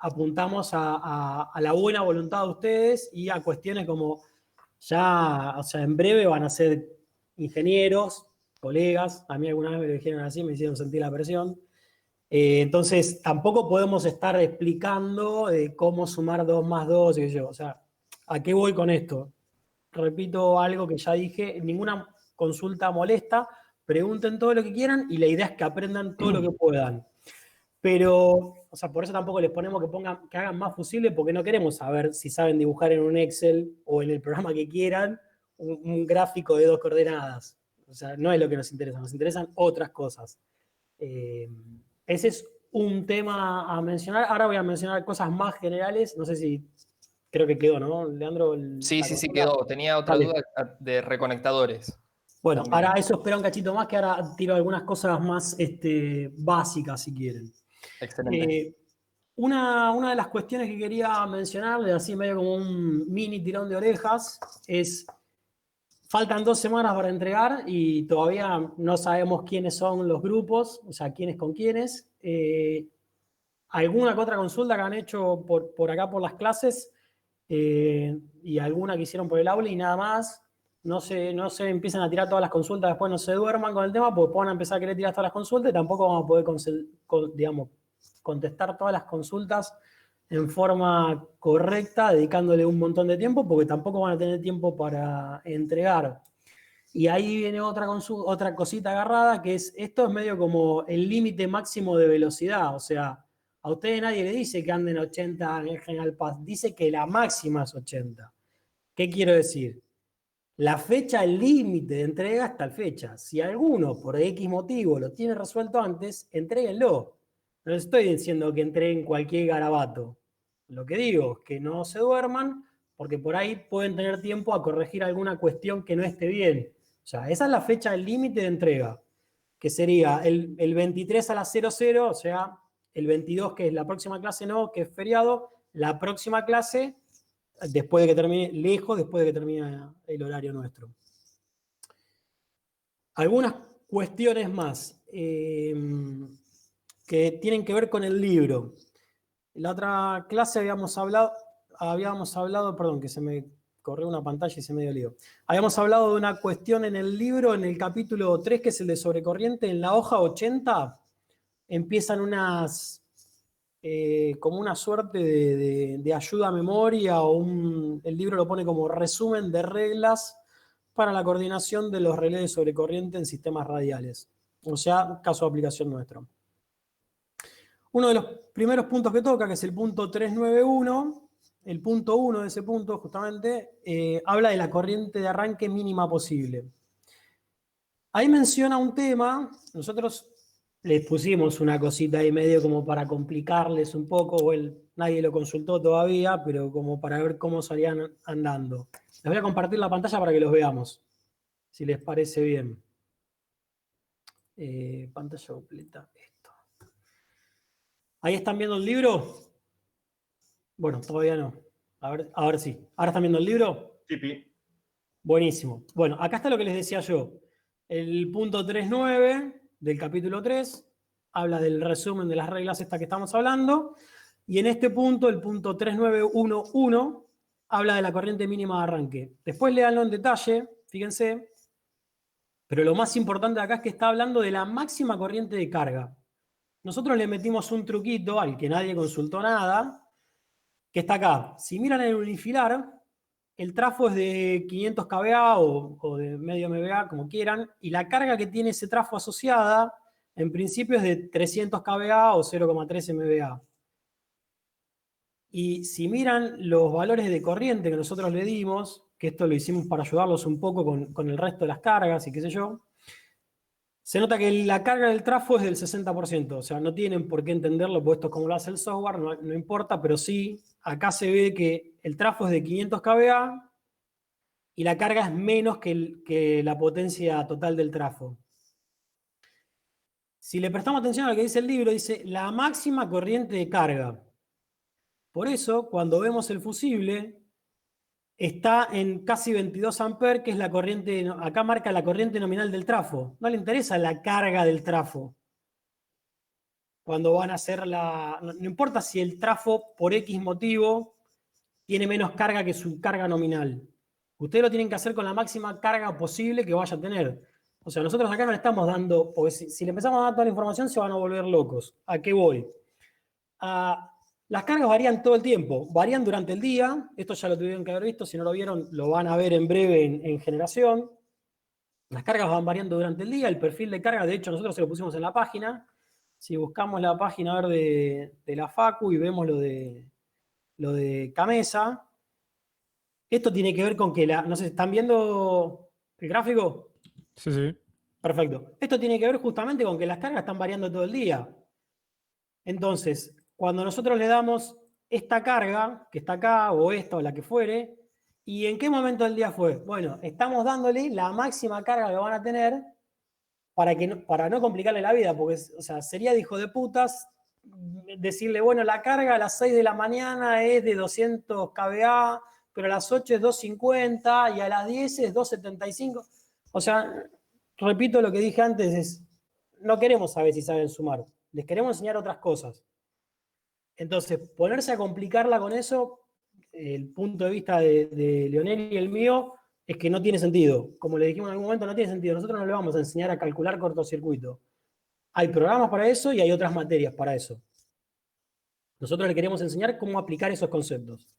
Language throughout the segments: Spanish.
apuntamos a la buena voluntad de ustedes y a cuestiones como ya, o sea, en breve van a ser ingenieros, colegas, a mí alguna vez me lo dijeron así, me hicieron sentir la presión. Entonces, tampoco podemos estar explicando cómo sumar 2 más 2, y yo, o sea, ¿a qué voy con esto? Repito algo que ya dije, ninguna consulta molesta, pregunten todo lo que quieran y la idea es que aprendan todo lo que puedan. Pero, o sea, por eso tampoco les ponemos que hagan más fusibles, porque no queremos saber si saben dibujar en un Excel o en el programa que quieran un gráfico de 2 coordenadas. O sea, no es lo que nos interesan otras cosas. Ese es un tema a mencionar. Ahora voy a mencionar cosas más generales. No sé si creo que quedó, ¿no, Leandro? Sí, La sí, sí, consulta. quedó. Tenía otra Dale. duda de reconectadores. Bueno, También. ahora eso espera un cachito más, que ahora tiro algunas cosas más básicas, si quieren. Excelente. Una de las cuestiones que quería mencionarle, así medio como un mini tirón de orejas, es, faltan 2 semanas para entregar y todavía no sabemos quiénes son los grupos, o sea, quiénes con quiénes. Alguna que otra consulta que han hecho por acá por las clases y alguna que hicieron por el aula y nada más. No se empiezan a tirar todas las consultas, después no se duerman con el tema, porque van a empezar a querer tirar todas las consultas y tampoco vamos a poder, digamos, contestar todas las consultas en forma correcta, dedicándole un montón de tiempo, porque tampoco van a tener tiempo para entregar. Y ahí viene otra cosita agarrada, que es, esto es medio como el límite máximo de velocidad, o sea, a ustedes nadie le dice que anden 80 en el General Paz, dice que la máxima es 80. ¿Qué quiero decir? La fecha, el límite de entrega es tal fecha. Si alguno, por X motivo, lo tiene resuelto antes, entréguenlo. No les estoy diciendo que entreguen cualquier garabato. Lo que digo es que no se duerman, porque por ahí pueden tener tiempo a corregir alguna cuestión que no esté bien. O sea, esa es la fecha del límite de entrega, que sería el 23 a las 00, o sea, el 22, que es la próxima clase, no, que es feriado, la próxima clase después de que termine, después de que termine el horario nuestro. Algunas cuestiones más que tienen que ver con el libro. En la otra clase habíamos hablado, perdón, que se me corrió una pantalla y se me dio lío. Habíamos hablado de una cuestión en el libro, en el capítulo 3, que es el de sobrecorriente, en la hoja 80, empiezan como una suerte de ayuda a memoria, el libro lo pone como resumen de reglas para la coordinación de los relés de sobrecorriente en sistemas radiales. O sea, caso de aplicación nuestro. Uno de los primeros puntos que toca, que es el punto 391, el punto 1 de ese punto justamente, habla de la corriente de arranque mínima posible. Ahí menciona un tema, nosotros les pusimos una cosita ahí medio como para complicarles un poco, nadie lo consultó todavía, pero como para ver cómo salían andando. Les voy a compartir la pantalla para que los veamos, si les parece bien. Pantalla completa, esto. ¿Ahí están viendo el libro? Bueno, todavía no. A ver, ahora sí. ¿Ahora están viendo el libro? Sí. Buenísimo. Bueno, acá está lo que les decía yo. El punto 3.9 del capítulo 3 habla del resumen de las reglas estas que estamos hablando. Y en este punto, el punto 3.9.1.1, habla de la corriente mínima de arranque. Después léanlo en detalle, fíjense. Pero lo más importante de acá es que está hablando de la máxima corriente de carga. Nosotros le metimos un truquito al que nadie consultó nada, que está acá. Si miran el unifilar, el trafo es de 500 kVA o de medio MVA, como quieran, y la carga que tiene ese trafo asociada, en principio es de 300 kVA o 0,3 MVA. Y si miran los valores de corriente que nosotros le dimos, que esto lo hicimos para ayudarlos un poco con el resto de las cargas y qué sé yo, se nota que la carga del trafo es del 60%, o sea, no tienen por qué entenderlo, porque esto es como lo hace el software, no importa, pero sí, acá se ve que el trafo es de 500 kVA y la carga es menos que la potencia total del trafo. Si le prestamos atención a lo que dice el libro, dice la máxima corriente de carga. Por eso, cuando vemos el fusible, está en casi 22 amperes, que es la corriente, acá marca la corriente nominal del trafo. No le interesa la carga del trafo. cuando van a hacer no importa si el trafo por X motivo tiene menos carga que su carga nominal. Ustedes lo tienen que hacer con la máxima carga posible que vaya a tener. O sea, nosotros acá no le estamos dando, porque si le empezamos a dar toda la información se van a volver locos. ¿A qué voy? Las cargas varían todo el tiempo, varían durante el día, esto ya lo tuvieron que haber visto, si no lo vieron lo van a ver en breve en generación. Las cargas van variando durante el día, el perfil de carga, de hecho nosotros se lo pusimos en la página. Si buscamos la página a ver, de la Facu y vemos lo de Camesa, esto tiene que ver con que no sé, ¿están viendo el gráfico? Sí, sí. Perfecto. Esto tiene que ver justamente con que las cargas están variando todo el día. Entonces, cuando nosotros le damos esta carga, que está acá, o esta, o la que fuere, ¿y en qué momento del día fue? Bueno, estamos dándole la máxima carga que van a tener para no complicarle la vida, porque, o sea, sería de hijo de putas decirle, bueno, la carga a las 6 de la mañana es de 200 kVA, pero a las 8 es 250 y a las 10 es 275. O sea, repito lo que dije antes, no queremos saber si saben sumar, les queremos enseñar otras cosas. Entonces, ponerse a complicarla con eso, el punto de vista de Leonel y el mío, es que no tiene sentido. Como le dijimos en algún momento, no tiene sentido. Nosotros no le vamos a enseñar a calcular cortocircuito. Hay programas para eso y hay otras materias para eso. Nosotros le queremos enseñar cómo aplicar esos conceptos.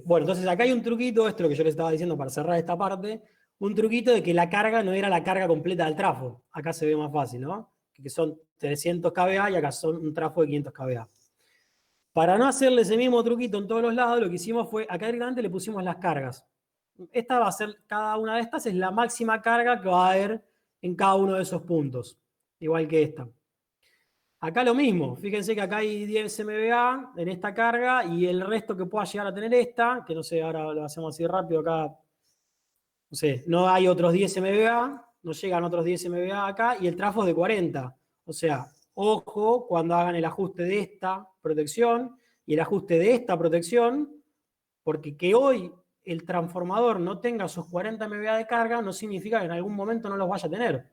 Bueno, entonces acá hay un truquito, esto es lo que yo les estaba diciendo para cerrar esta parte, un truquito de que la carga no era la carga completa del trafo. Acá se ve más fácil, ¿no? Que son 300 kVA y acá son un trafo de 500 kVA. Para no hacerle ese mismo truquito en todos los lados, lo que hicimos fue, acá directamente le pusimos las cargas. Esta va a ser, cada una de estas es la máxima carga que va a haber en cada uno de esos puntos, igual que esta. Acá lo mismo, fíjense que acá hay 10 MVA en esta carga y el resto que pueda llegar a tener esta, que no sé, ahora lo hacemos así rápido acá, no sé, no hay otros 10 MVA, no llegan otros 10 MVA acá y el trafo es de 40. O sea, ojo cuando hagan el ajuste de esta protección y el ajuste de esta protección, porque que hoy el transformador no tenga sus 40 MVA de carga no significa que en algún momento no los vaya a tener.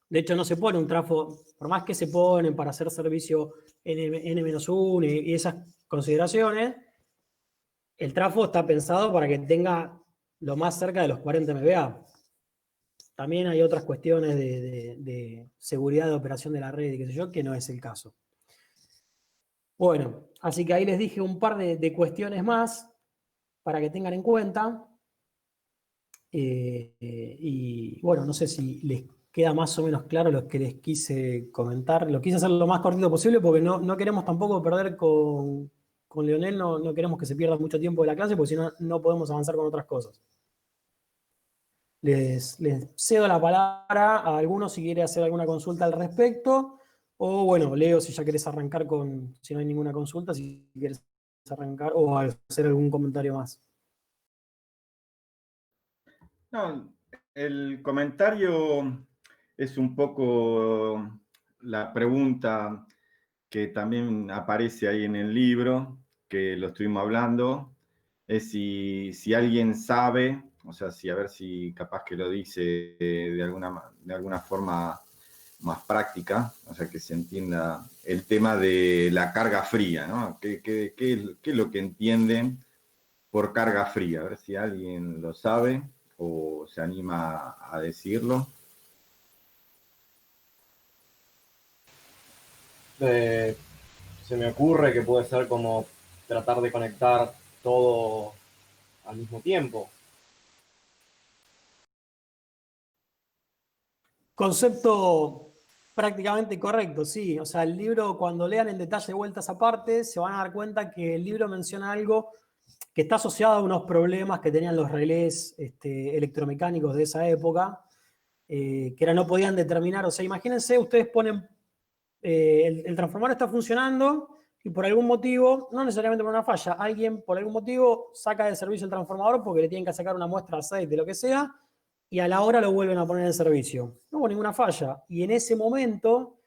De hecho, no se pone un trafo, por más que se ponen para hacer servicio N-1 y esas consideraciones, el trafo está pensado para que tenga lo más cerca de los 40 MVA. También hay otras cuestiones de seguridad de operación de la red y qué sé yo, que no es el caso. Bueno, así que ahí les dije un par de cuestiones más para que tengan en cuenta. Y bueno, no sé si les queda más o menos claro lo que les quise comentar. Lo quise hacer lo más cortito posible porque no queremos tampoco perder con Leonel, no queremos que se pierda mucho tiempo de la clase porque si no, no podemos avanzar con otras cosas. Les cedo la palabra a algunos si quiere hacer alguna consulta al respecto. O bueno, Leo, si ya querés arrancar si no hay ninguna consulta, si quieres arrancar o hacer algún comentario más. No, el comentario es un poco la pregunta que también aparece ahí en el libro, que lo estuvimos hablando, es si alguien sabe, o sea, a ver si capaz que lo dice de alguna forma más práctica, o sea, que se entienda el tema de la carga fría, ¿no? ¿Qué es lo que entienden por carga fría? A ver si alguien lo sabe o se anima a decirlo. Se me ocurre que puede ser como tratar de conectar todo al mismo tiempo. Concepto prácticamente correcto, sí. O sea, el libro, cuando lean en detalle vueltas aparte, se van a dar cuenta que el libro menciona algo que está asociado a unos problemas que tenían los relés electromecánicos de esa época, que no podían determinar. O sea, imagínense, ustedes ponen, el transformador está funcionando y por algún motivo, no necesariamente por una falla, alguien por algún motivo saca de servicio el transformador porque le tienen que sacar una muestra de aceite, lo que sea, y a la hora lo vuelven a poner en servicio. No hubo ninguna falla. Y en ese momento,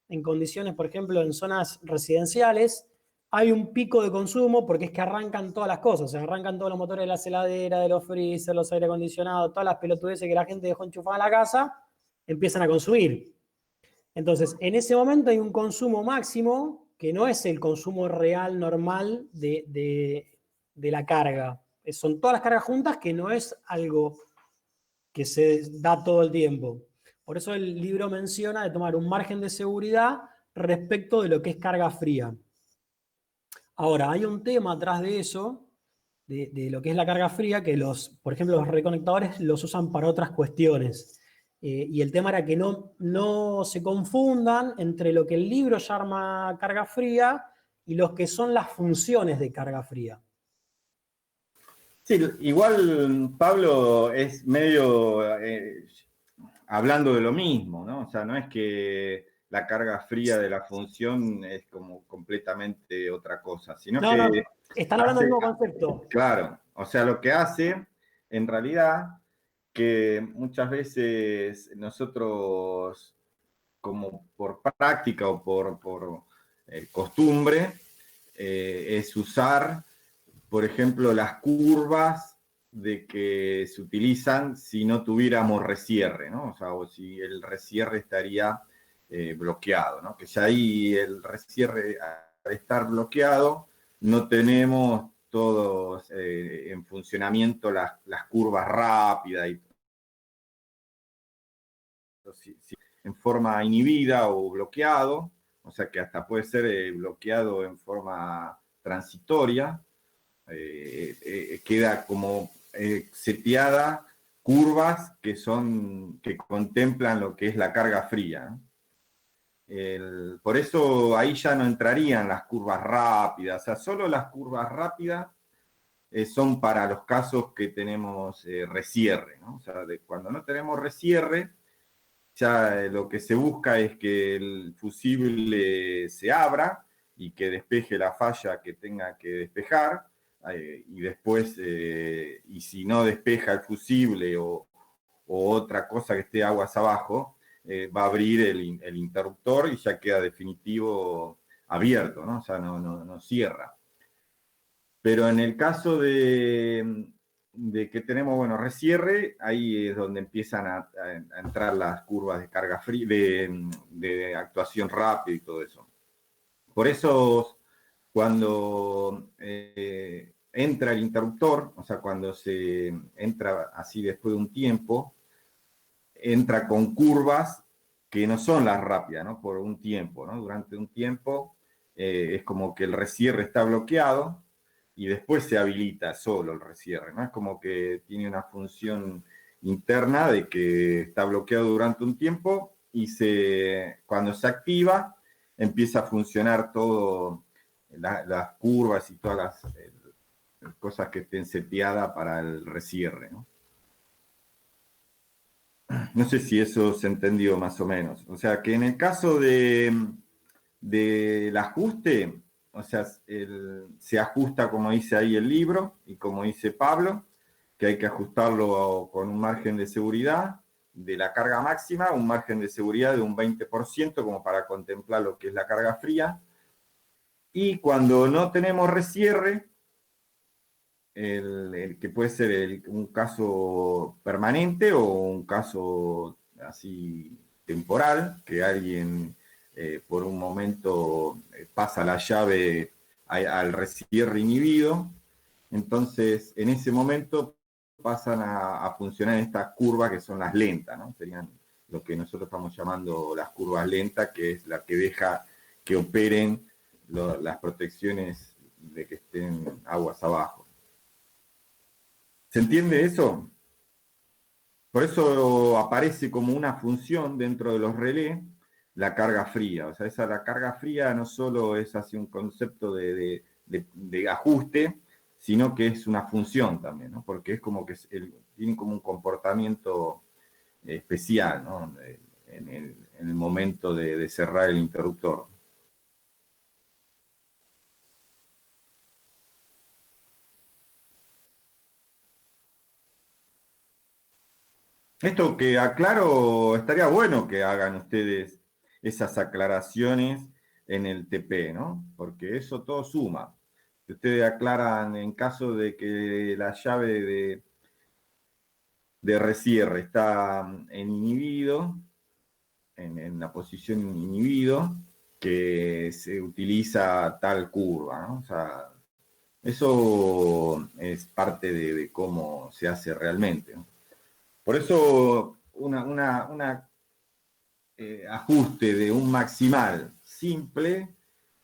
en condiciones, por ejemplo, en zonas residenciales, hay un pico de consumo porque es que arrancan todas las cosas. O sea, arrancan todos los motores de las heladeras, de los freezer, los aire acondicionados, todas las pelotudeces que la gente dejó enchufada en la casa, empiezan a consumir. Entonces, en ese momento hay un consumo máximo que no es el consumo real normal de la carga. Son todas las cargas juntas que no es algo que se da todo el tiempo. Por eso el libro menciona de tomar un margen de seguridad respecto de lo que es carga fría. Ahora, hay un tema atrás de eso, de lo que es la carga fría, que por ejemplo, los reconectadores los usan para otras cuestiones. Y el tema era que no se confundan entre lo que el libro llama carga fría y los que son las funciones de carga fría. Sí, igual Pablo es medio hablando de lo mismo, ¿no? O sea, no es que la carga fría de la función es como completamente otra cosa, sino No, que no, están hablando del mismo concepto. claro, o sea, lo que hace en realidad que muchas veces nosotros, como por práctica o por costumbre, es usar, por ejemplo, las curvas de que se utilizan si no tuviéramos resierre, ¿no? O sea, o si el resierre estaría bloqueado, ¿no? Que ya ahí el resierre, al estar bloqueado, no tenemos todos en funcionamiento las curvas rápidas y si en forma inhibida o bloqueado, o sea que hasta puede ser bloqueado en forma transitoria, queda como seteada curvas que contemplan lo que es la carga fría, ¿no? Por eso ahí ya no entrarían las curvas rápidas, o sea, solo las curvas rápidas son para los casos que tenemos resierre, ¿no? O sea, cuando no tenemos resierre, ya lo que se busca es que el fusible se abra y que despeje la falla que tenga que despejar, y después, y si no despeja el fusible o otra cosa que esté aguas abajo, va a abrir el interruptor y ya queda definitivo abierto, ¿no? O sea, no cierra. Pero en el caso de que tenemos, bueno, resierre, ahí es donde empiezan a entrar las curvas de carga fría, de actuación rápida y todo eso. Por eso, cuando entra el interruptor, o sea, cuando se entra así después de un tiempo, entra con curvas que no son las rápidas, ¿no? Por un tiempo, ¿no? Durante un tiempo es como que el resierre está bloqueado y después se habilita solo el resierre, ¿no? Es como que tiene una función interna de que está bloqueado durante un tiempo y cuando se activa empieza a funcionar todo, las curvas y todas las cosas que estén seteadas para el resierre, ¿no? No sé si eso se entendió más o menos. O sea, que en el caso del ajuste, o sea, se ajusta como dice ahí el libro y como dice Pablo, que hay que ajustarlo con un margen de seguridad de la carga máxima, un margen de seguridad de un 20% como para contemplar lo que es la carga fría. Y cuando no tenemos resierre, el que puede ser un caso permanente o un caso así temporal, que alguien por un momento pasa la llave al resierre inhibido, entonces en ese momento pasan a funcionar estas curvas que son las lentas, ¿no? Serían lo que nosotros estamos llamando las curvas lentas, que es la que deja que operen las protecciones de que estén aguas abajo. ¿Se entiende eso? Por eso aparece como una función dentro de los relés la carga fría. O sea, la carga fría no solo es así un concepto de ajuste, sino que es una función también, ¿no? Porque es como que tiene como un comportamiento especial, ¿no? En el momento de cerrar el interruptor. Esto que aclaro, estaría bueno que hagan ustedes esas aclaraciones en el TP, ¿no? Porque eso todo suma. Si ustedes aclaran en caso de que la llave de resierre está en inhibido, en la posición inhibido que se utiliza tal curva, ¿no? O sea, eso es parte de cómo se hace realmente, ¿no? Por eso, ajuste de un maximal simple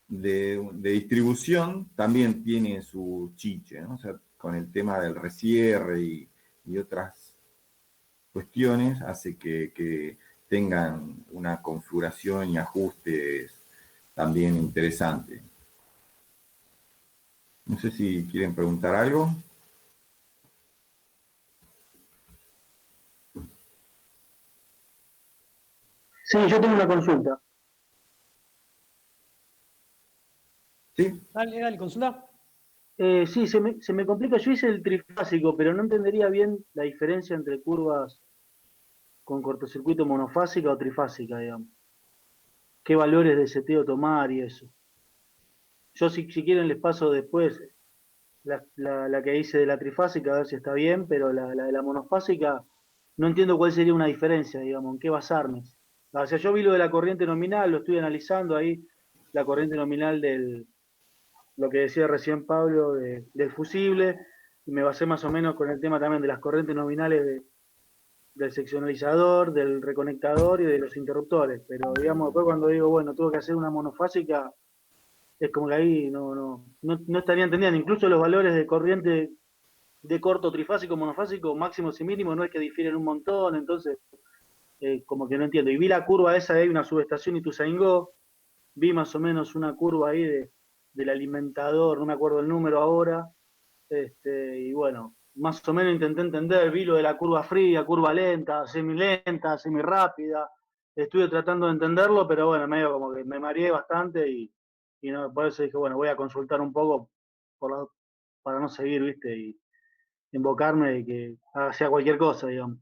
de distribución también tiene su chiche, ¿no? O sea, con el tema del rescierre y otras cuestiones, hace que tengan una configuración y ajustes también interesantes. No sé si quieren preguntar algo. Sí, yo tengo una consulta. ¿Sí? Dale, consulta. Sí, se me complica. Yo hice el trifásico, pero no entendería bien la diferencia entre curvas con cortocircuito monofásica o trifásica, digamos. ¿Qué valores de seteo tomar y eso? Yo, si quieren, les paso después la que hice de la trifásica, a ver si está bien, pero la de la monofásica, no entiendo cuál sería una diferencia, digamos, en qué basarme. O sea, yo vi lo de la corriente nominal, lo estoy analizando ahí, la corriente nominal lo que decía recién Pablo del fusible, y me basé más o menos con el tema también de las corrientes nominales del seccionalizador, del reconectador y de los interruptores. Pero digamos, después cuando digo, bueno, tuve que hacer una monofásica, es como que ahí no estaría entendiendo. Incluso los valores de corriente de corto trifásico, monofásico, máximos y mínimos, no es que difieren un montón, entonces como que no entiendo. Y vi la curva esa de ahí, una subestación Ituzaingó, vi más o menos una curva ahí del alimentador, no me acuerdo el número ahora, y bueno, más o menos intenté entender, vi lo de la curva fría, curva lenta, semi rápida, estuve tratando de entenderlo, pero bueno, medio como que me mareé bastante y no, por eso dije, bueno, voy a consultar un poco para no seguir, viste, y invocarme de que sea cualquier cosa, digamos.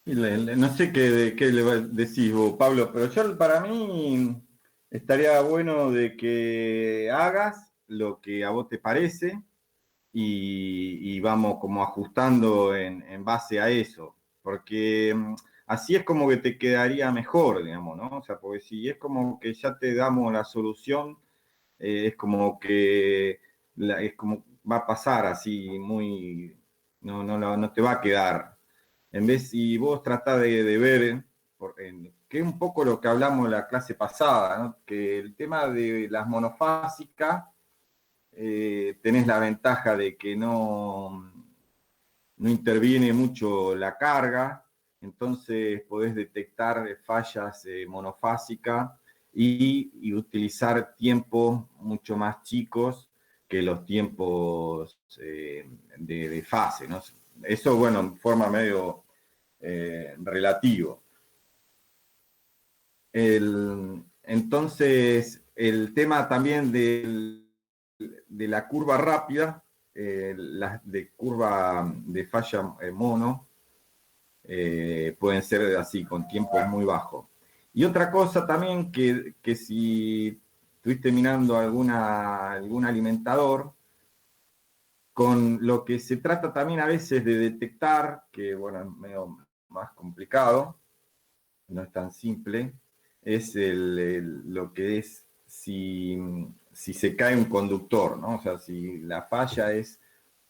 No sé qué le decís vos, Pablo, pero yo para mí estaría bueno de que hagas lo que a vos te parece y vamos como ajustando en base a eso, porque así es como que te quedaría mejor, digamos, ¿no? O sea, porque si es como que ya te damos la solución, es como que es como va a pasar así muy, no te va a quedar. En vez, si vos tratás de ver, que es un poco lo que hablamos en la clase pasada, ¿no? Que el tema de las monofásicas, tenés la ventaja de que no interviene mucho la carga, entonces podés detectar fallas monofásicas y utilizar tiempos mucho más chicos que los tiempos de fase, ¿no? Eso, bueno, en forma medio relativo. Entonces, el tema también de la curva rápida, de curva de falla mono, pueden ser así, con tiempos muy bajos. Y otra cosa también que si estuviste mirando algún alimentador, con lo que se trata también a veces de detectar, que bueno, es medio más complicado, no es tan simple, es lo que es si se cae un conductor, ¿no? O sea, si la falla es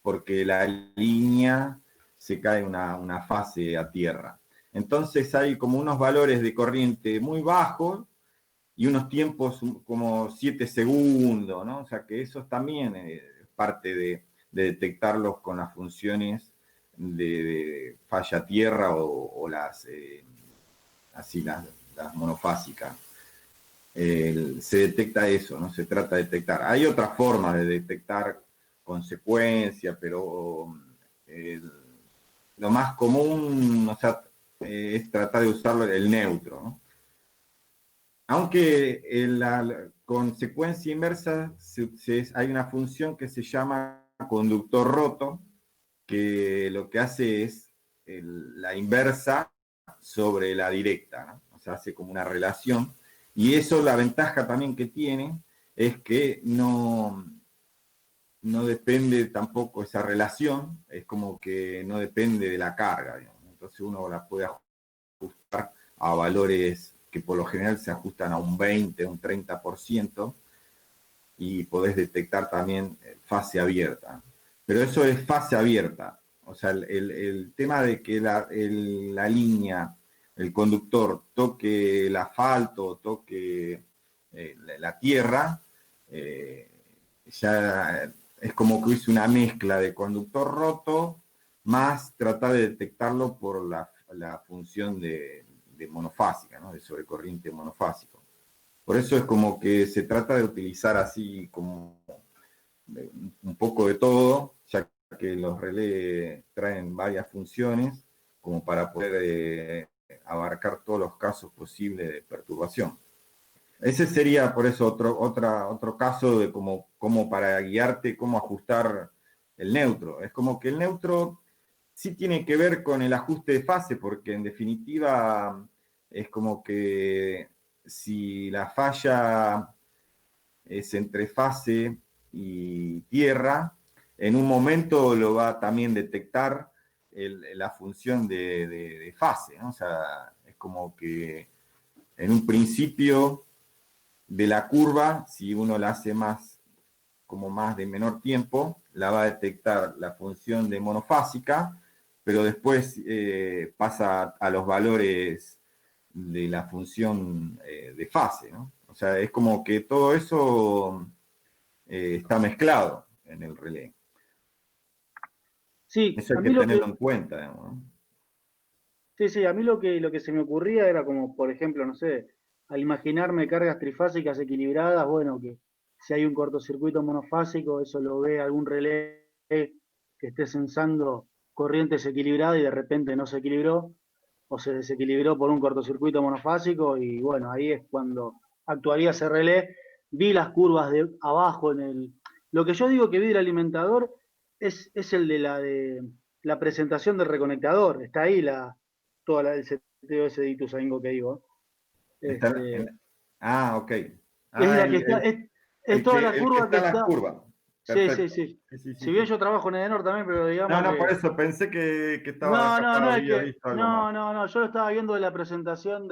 porque la línea se cae una fase a tierra. Entonces hay como unos valores de corriente muy bajos y unos tiempos como 7 segundos, ¿no? O sea que eso también es parte de detectarlos con las funciones de falla a tierra o las monofásicas. Se detecta eso, ¿no? Se trata de detectar. Hay otras formas de detectar consecuencia, pero lo más común, o sea, es tratar de usarlo el neutro, ¿no? Aunque en la consecuencia inversa hay una función que se llama conductor roto, que lo que hace es la inversa sobre la directa, ¿no? O sea, hace como una relación. Y eso, la ventaja también que tiene es que no no depende tampoco esa relación, es como que no depende de la carga, digamos. Entonces uno la puede ajustar a valores que por lo general se ajustan a un 20, un 30%, y podés detectar también fase abierta. Pero eso es fase abierta. O sea, el tema de que la línea, el conductor toque el asfalto, toque la tierra, ya es como que hice una mezcla de conductor roto más tratar de detectarlo por la función de monofásica, ¿no? De sobrecorriente monofásico. Por eso es como que se trata de utilizar así como un poco de todo, ya que los relés traen varias funciones como para poder abarcar todos los casos posibles de perturbación. Ese sería por eso otro caso de como para guiarte cómo ajustar el neutro. Es como que el neutro sí tiene que ver con el ajuste de fase, porque en definitiva es como que si la falla es entre fase y tierra, en un momento lo va a también detectar la función de fase, ¿no? O sea, es como que en un principio de la curva, si uno la hace más de menor tiempo, la va a detectar la función de monofásica, pero después pasa a los valores de la función de fase, ¿no? O sea, es como que todo eso está mezclado en el relé. Sí, Eso a hay mí que lo tenerlo que, en cuenta, ¿no? sí, a mí lo que se me ocurría era como, por ejemplo, no sé, al imaginarme cargas trifásicas equilibradas, bueno, que si hay un cortocircuito monofásico, eso lo ve algún relé que esté sensando corrientes equilibradas y de repente no se equilibró, o se desequilibró por un cortocircuito monofásico, y bueno, ahí es cuando actuaría ese relé. Vi las curvas de abajo en el. Lo que yo digo que vi del alimentador es el de la presentación del reconectador. Está ahí el seteo ese de Ituzaingó que digo. Este, Ok. es Ah, la que está, es toda la el que curva está que en las está. curvas. Sí, sí, Perfecto. sí. Sí. Si bien yo trabajo en Edenor también, pero No, digamos no, por que. eso pensé que estaba No, capaz, es había que. visto algo más. No, yo lo estaba viendo de la presentación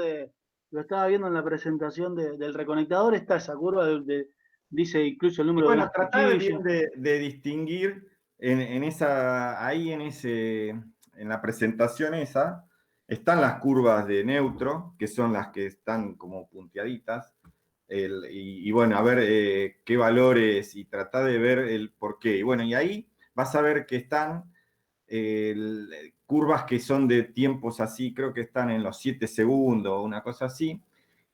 Lo estaba viendo en la presentación del reconectador, está esa curva, dice incluso el Y número de bueno, las tratar cuchillas. bien de distinguir en la presentación esa, están las curvas de neutro, que son las que están como punteaditas, y bueno, a ver qué valores y tratar de ver el por qué. Y bueno, y ahí vas a ver que están curvas que son de tiempos así, creo que están en los 7 segundos, una cosa así,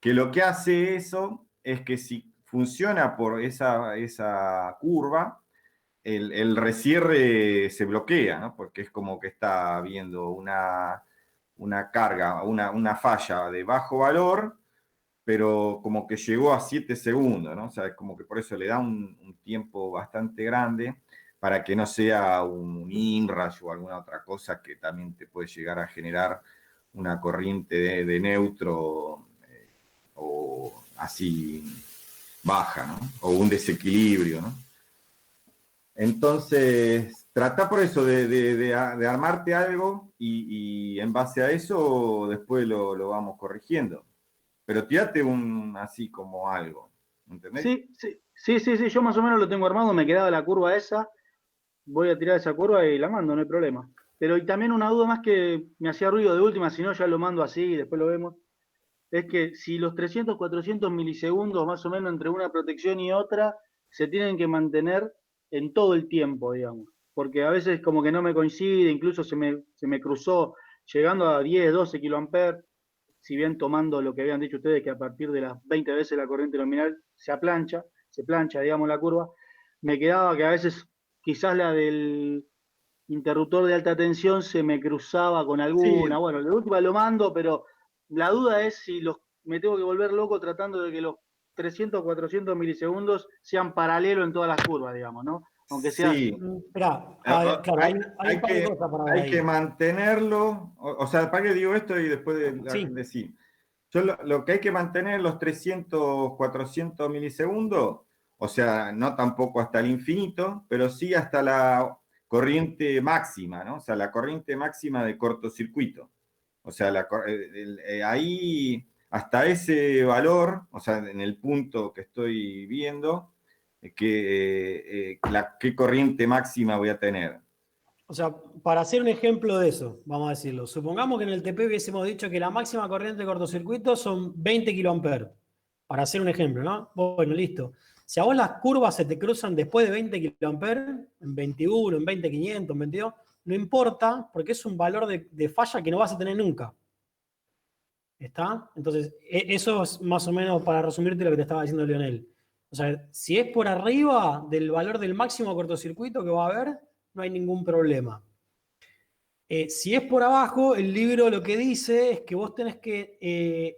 que lo que hace eso es que si funciona por esa curva, el recierre se bloquea, ¿no? Porque es como que está habiendo una carga, una falla de bajo valor, pero como que llegó a 7 segundos, ¿no? O sea, es como que por eso le da un tiempo bastante grande para que no sea un inrush o alguna otra cosa que también te puede llegar a generar una corriente de neutro o así baja, ¿no? O un desequilibrio, ¿no? Entonces, trata por eso de armarte algo y en base a eso después lo vamos corrigiendo. Pero tírate así como algo, ¿entendés? Sí, yo más o menos lo tengo armado, me quedaba la curva esa, voy a tirar esa curva y la mando, no hay problema. Pero y también una duda más que me hacía ruido de última, si no ya lo mando así y después lo vemos, es que si los 300, 400 milisegundos más o menos entre una protección y otra se tienen que mantener en todo el tiempo, digamos. Porque a veces como que no me coincide, incluso se me cruzó llegando a 10, 12 kiloamperes, si bien tomando lo que habían dicho ustedes, que a partir de las 20 veces la corriente nominal se plancha, digamos, la curva, me quedaba que a veces quizás la del interruptor de alta tensión se me cruzaba con Sí, alguna. Bueno, de última lo mando, pero la duda es si me tengo que volver loco tratando de que los 300, 400 milisegundos sean paralelos en todas las curvas, digamos, ¿no? Aunque sea. sí. Esperá, claro, Hay, hay hay un par de que, cosas para ver hay que ahí. mantenerlo, o sea, ¿para qué digo esto y después Sí, decir? Yo lo que hay que mantener los 300, 400 milisegundos, o sea, no tampoco hasta el infinito, pero sí hasta la corriente máxima, ¿no? O sea, la corriente máxima de cortocircuito. O sea, ahí, hasta ese valor, o sea, en el punto que estoy viendo, qué corriente máxima voy a tener. O sea, para hacer un ejemplo de eso, vamos a decirlo. Supongamos que en el TP hubiésemos dicho que la máxima corriente de cortocircuito son 20 kA. Para hacer un ejemplo, ¿no? Bueno, listo. Si a vos las curvas se te cruzan después de 20 kA, en 21, en 20.500, en 22, no importa, porque es un valor de falla que no vas a tener nunca. ¿Está? Entonces, eso es más o menos para resumirte lo que te estaba diciendo Leonel. O sea, si es por arriba del valor del máximo cortocircuito que va a haber, no hay ningún problema. Si es por abajo, el libro lo que dice es que vos tenés que,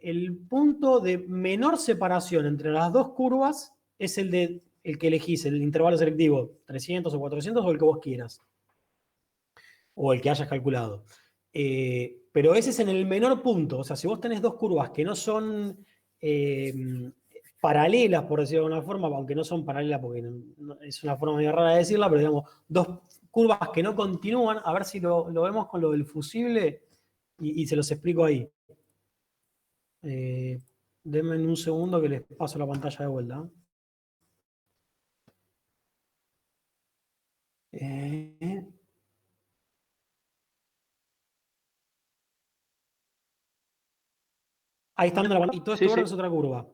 el punto de menor separación entre las dos curvas es el que elegís, el intervalo selectivo, 300 o 400 o el que vos quieras, o el que hayas calculado. Pero ese es en el menor punto. O sea, si vos tenés dos curvas que no son paralelas, por decirlo de alguna forma, aunque no son paralelas porque es una forma medio rara de decirla, pero digamos, dos curvas que no continúan, a ver si lo vemos con lo del fusible y se los explico ahí. Denme un segundo que les paso la pantalla de vuelta. Ahí están viendo la pantalla y todo esto es otra curva.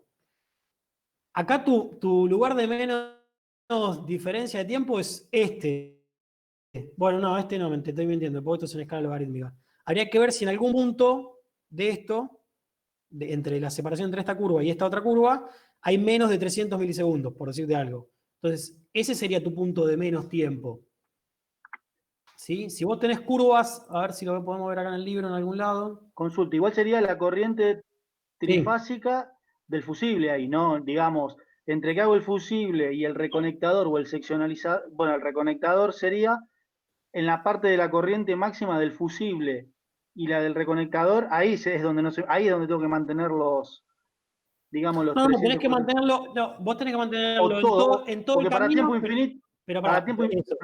Acá tu lugar de menos diferencia de tiempo es este. Bueno, no, este no, te estoy mintiendo, porque esto es en escala logarítmica. Habría que ver si en algún punto de esto, entre la separación entre esta curva y esta otra curva, hay menos de 300 milisegundos, por decirte algo. Entonces, ese sería tu punto de menos tiempo. ¿Sí? Si vos tenés curvas, a ver si lo podemos ver acá en el libro en algún lado. Consulta, igual sería la corriente trifásica del fusible ahí, ¿no? Digamos, entre que hago el fusible y el reconectador o el seccionalizador, bueno, el reconectador sería en la parte de la corriente máxima del fusible y la del reconectador, ahí es donde ahí es donde tengo que mantener los, digamos, los 300. Tenés que mantenerlo, vos tenés que mantenerlo en todo el camino. Para tiempo infinito, pero para tiempo infinito.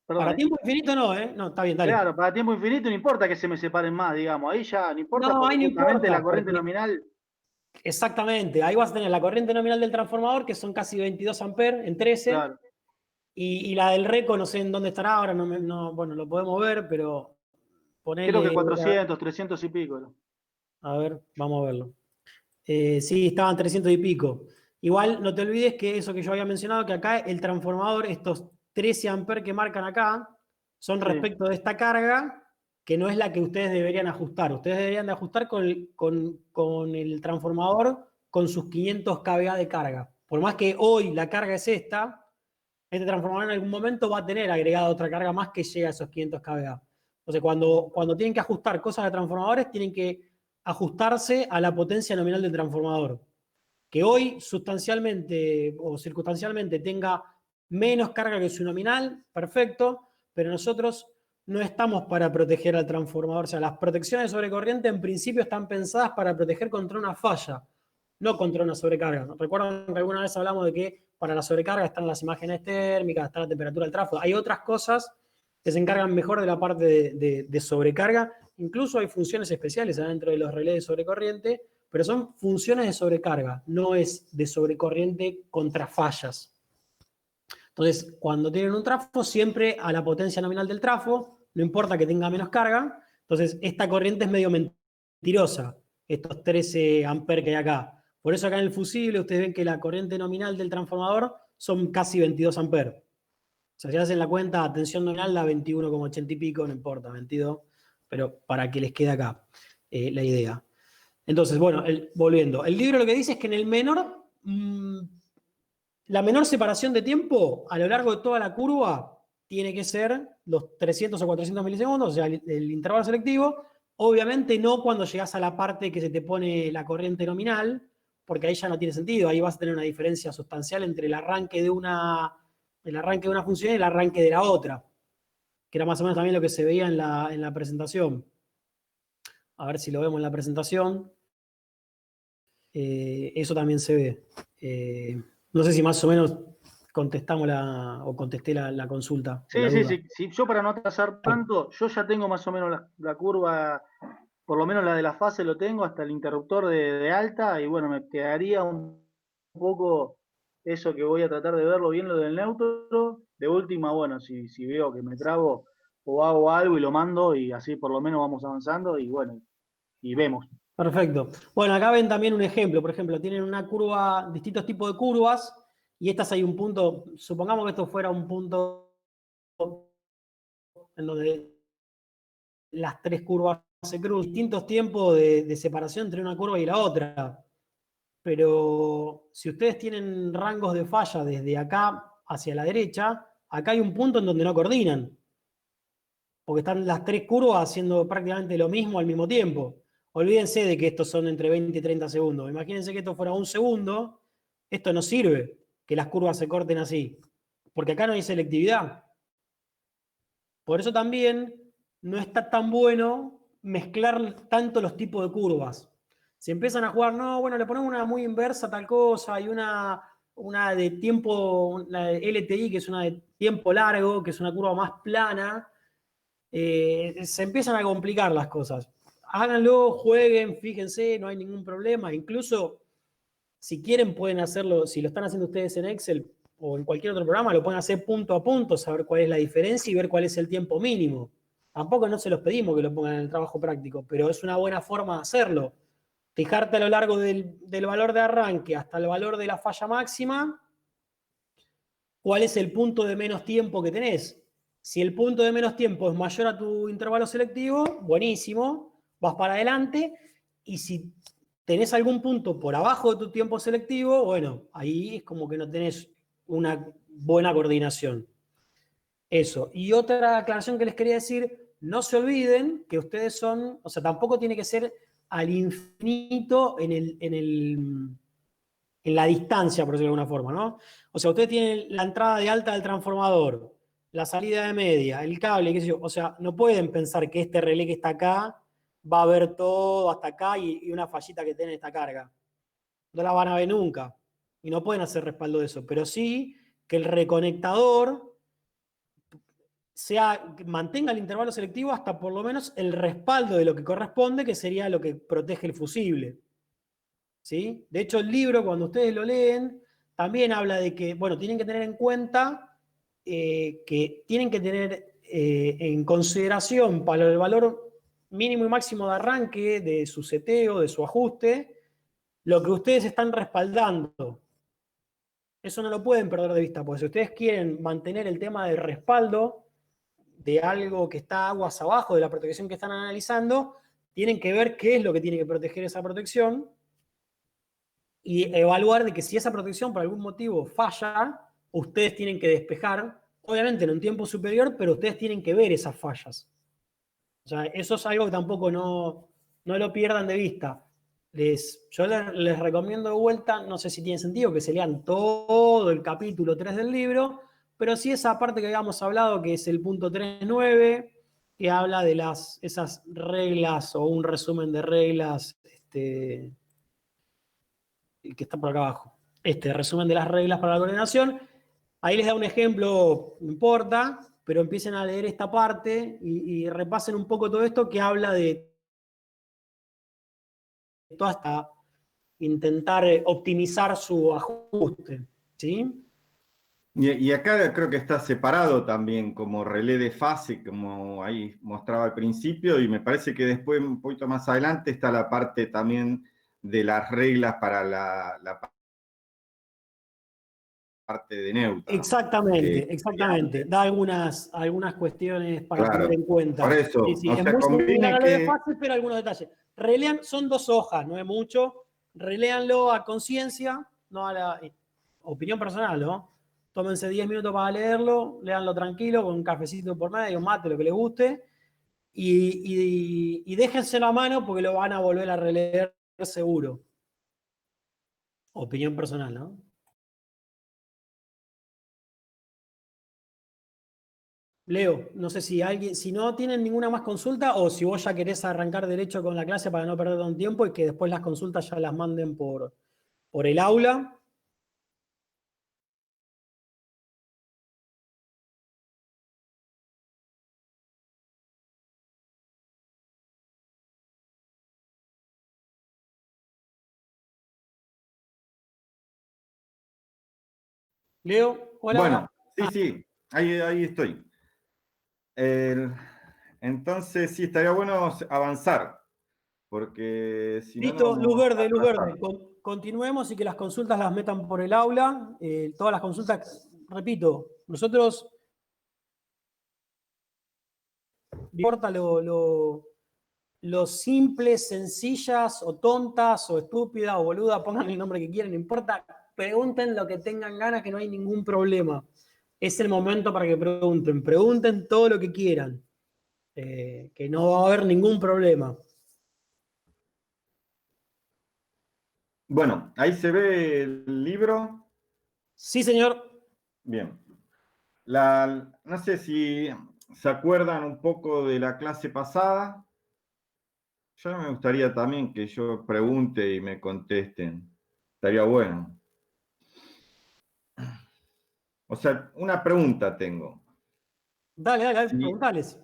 Para tiempo infinito no, ¿eh? No, está bien, dale. Claro, para tiempo infinito no importa que se me separen más, digamos. Ahí ya no importa, no, porque ahí no importa, la corriente nominal. Exactamente, ahí vas a tener la corriente nominal del transformador, que son casi 22 amperes en 13. Claro. Y la del reco, no sé en dónde estará ahora, bueno, lo podemos ver, pero ponele. Creo que 400, 300 y pico. ¿No? A ver, vamos a verlo. Sí, estaban 300 y pico. Igual, no te olvides que eso que yo había mencionado, que acá el transformador, estos 13 amperes que marcan acá, son respecto de esta carga, que no es la que ustedes deberían ajustar. Ustedes deberían de ajustar con el transformador con sus 500 kVA de carga. Por más que hoy la carga es esta, este transformador en algún momento va a tener agregada otra carga más que llega a esos 500 kVA. Entonces, cuando tienen que ajustar cosas de transformadores, tienen que ajustarse a la potencia nominal del transformador. Que hoy sustancialmente o circunstancialmente tenga menos carga que su nominal, perfecto, pero nosotros no estamos para proteger al transformador. O sea, las protecciones de sobrecorriente en principio están pensadas para proteger contra una falla, no contra una sobrecarga. Recuerdan que alguna vez hablamos de que para la sobrecarga están las imágenes térmicas, está la temperatura del tráfego. Hay otras cosas que se encargan mejor de la parte de sobrecarga. Incluso hay funciones especiales adentro de los relés de sobrecorriente, pero son funciones de sobrecarga, no es de sobrecorriente contra fallas. Entonces, cuando tienen un trafo, siempre a la potencia nominal del trafo, no importa que tenga menos carga. Entonces, esta corriente es medio mentirosa, estos 13 amperes que hay acá. Por eso acá en el fusible ustedes ven que la corriente nominal del transformador son casi 22 amperes. O sea, si hacen la cuenta, tensión nominal da 21,80 y pico, no importa, 22, pero para que les quede acá la idea. Entonces, bueno, volviendo. El libro lo que dice es que en el menor, la menor separación de tiempo a lo largo de toda la curva tiene que ser los 300 o 400 milisegundos, o sea, el intervalo selectivo. Obviamente no cuando llegas a la parte que se te pone la corriente nominal, porque ahí ya no tiene sentido. Ahí vas a tener una diferencia sustancial entre el arranque de una función y el arranque de la otra, que era más o menos también lo que se veía en la presentación. A ver si lo vemos en la presentación. Eso también se ve. No sé si más o menos contesté la consulta. Sí, la sí, duda. sí, sí. Yo para no atrasar tanto, yo ya tengo más o menos la curva, por lo menos la de la fase lo tengo, hasta el interruptor de alta, y bueno, me quedaría un poco eso que voy a tratar de verlo bien, lo del neutro. De última, bueno, si veo que me trabo o hago algo y lo mando, y así por lo menos vamos avanzando, y bueno, y vemos. Perfecto. Bueno, acá ven también un ejemplo. Por ejemplo, tienen una curva, distintos tipos de curvas, y estas hay un punto, supongamos que esto fuera un punto en donde las tres curvas se cruzan, distintos tiempos de separación entre una curva y la otra. Pero si ustedes tienen rangos de falla desde acá hacia la derecha, acá hay un punto en donde no coordinan, porque están las tres curvas haciendo prácticamente lo mismo al mismo tiempo. Olvídense de que estos son entre 20 y 30 segundos. Imagínense que esto fuera un segundo, esto no sirve, que las curvas se corten así, porque acá no hay selectividad. Por eso también no está tan bueno mezclar tanto los tipos de curvas. Si empiezan a jugar, no, bueno, le ponemos una muy inversa tal cosa, y una de tiempo, la de LTI, que es una de tiempo largo, que es una curva más plana, se empiezan a complicar las cosas. Háganlo, jueguen, fíjense, no hay ningún problema. Incluso, si quieren, pueden hacerlo, si lo están haciendo ustedes en Excel o en cualquier otro programa, lo pueden hacer punto a punto, saber cuál es la diferencia y ver cuál es el tiempo mínimo. Tampoco no se los pedimos que lo pongan en el trabajo práctico, pero es una buena forma de hacerlo. Fijarte a lo largo del valor de arranque hasta el valor de la falla máxima, cuál es el punto de menos tiempo que tenés. Si el punto de menos tiempo es mayor a tu intervalo selectivo, buenísimo, vas para adelante. Y si tenés algún punto por abajo de tu tiempo selectivo, bueno, ahí es como que no tenés una buena coordinación. Eso. Y otra aclaración que les quería decir, no se olviden que ustedes son, o sea, tampoco tiene que ser al infinito en la distancia, por decirlo de alguna forma, ¿no? O sea, ustedes tienen la entrada de alta del transformador, la salida de media, el cable, qué sé yo. O sea, no pueden pensar que este relé que está acá va a ver todo hasta acá y una fallita que tiene esta carga. No la van a ver nunca. Y no pueden hacer respaldo de eso. Pero sí que el reconectador mantenga el intervalo selectivo hasta por lo menos el respaldo de lo que corresponde, que sería lo que protege el fusible. ¿Sí? De hecho, el libro, cuando ustedes lo leen, también habla de que, bueno, tienen que tener en cuenta que tienen que tener en consideración para el valor mínimo y máximo de arranque de su seteo, de su ajuste, lo que ustedes están respaldando. Eso no lo pueden perder de vista, porque si ustedes quieren mantener el tema de respaldo de algo que está aguas abajo de la protección que están analizando, tienen que ver qué es lo que tiene que proteger esa protección y evaluar de que si esa protección por algún motivo falla, ustedes tienen que despejar, obviamente en un tiempo superior, pero ustedes tienen que ver esas fallas. O sea, eso es algo que tampoco no lo pierdan de vista. Yo les recomiendo de vuelta, no sé si tiene sentido que se lean todo el capítulo 3 del libro, pero sí esa parte que habíamos hablado, que es el punto 3.9, que habla de esas reglas o un resumen de reglas, que está por acá abajo. Resumen de las reglas para la coordinación. Ahí les da un ejemplo, no importa, pero empiecen a leer esta parte y repasen un poco todo esto que habla de todo hasta intentar optimizar su ajuste. ¿Sí? Y acá creo que está separado también como relé de fase, como ahí mostraba al principio, y me parece que después, un poquito más adelante, está la parte también de las reglas para la parte de neutro. Exactamente, exactamente. Da algunas cuestiones para Claro, tener en cuenta. por eso, Sí, sí. o Es sea, muy similar conviene a lo de que... fase, pero algunos detalles. Relean, son 2 hojas, no es mucho. Reléanlo a conciencia, no a la opinión personal, ¿no? Tómense 10 minutos para leerlo, léanlo tranquilo, con un cafecito por medio, un mate, lo que les guste, y déjenselo a mano porque lo van a volver a releer seguro. Opinión personal, ¿no? Leo, no sé si no tienen ninguna más consulta o si vos ya querés arrancar derecho con la clase para no perder un tiempo y que después las consultas ya las manden por el aula. Leo, hola. Bueno, sí, ahí estoy. Entonces, sí, estaría bueno avanzar, porque si no, Listo, no luz vamos a verde, luz atrasar. verde. Continuemos y que las consultas las metan por el aula. Todas las consultas, repito, nosotros, no importa lo simples, sencillas, o tontas, o estúpidas, o boludas, pongan el nombre que quieran, no importa. Pregunten lo que tengan ganas, que no hay ningún problema. Es el momento para que pregunten todo lo que quieran, que no va a haber ningún problema. Bueno, ahí se ve el libro. Sí, señor. Bien. No sé si se acuerdan un poco de la clase pasada. Yo me gustaría también que yo pregunte y me contesten. Estaría bueno. O sea, una pregunta tengo. Dale, Sí, preguntales.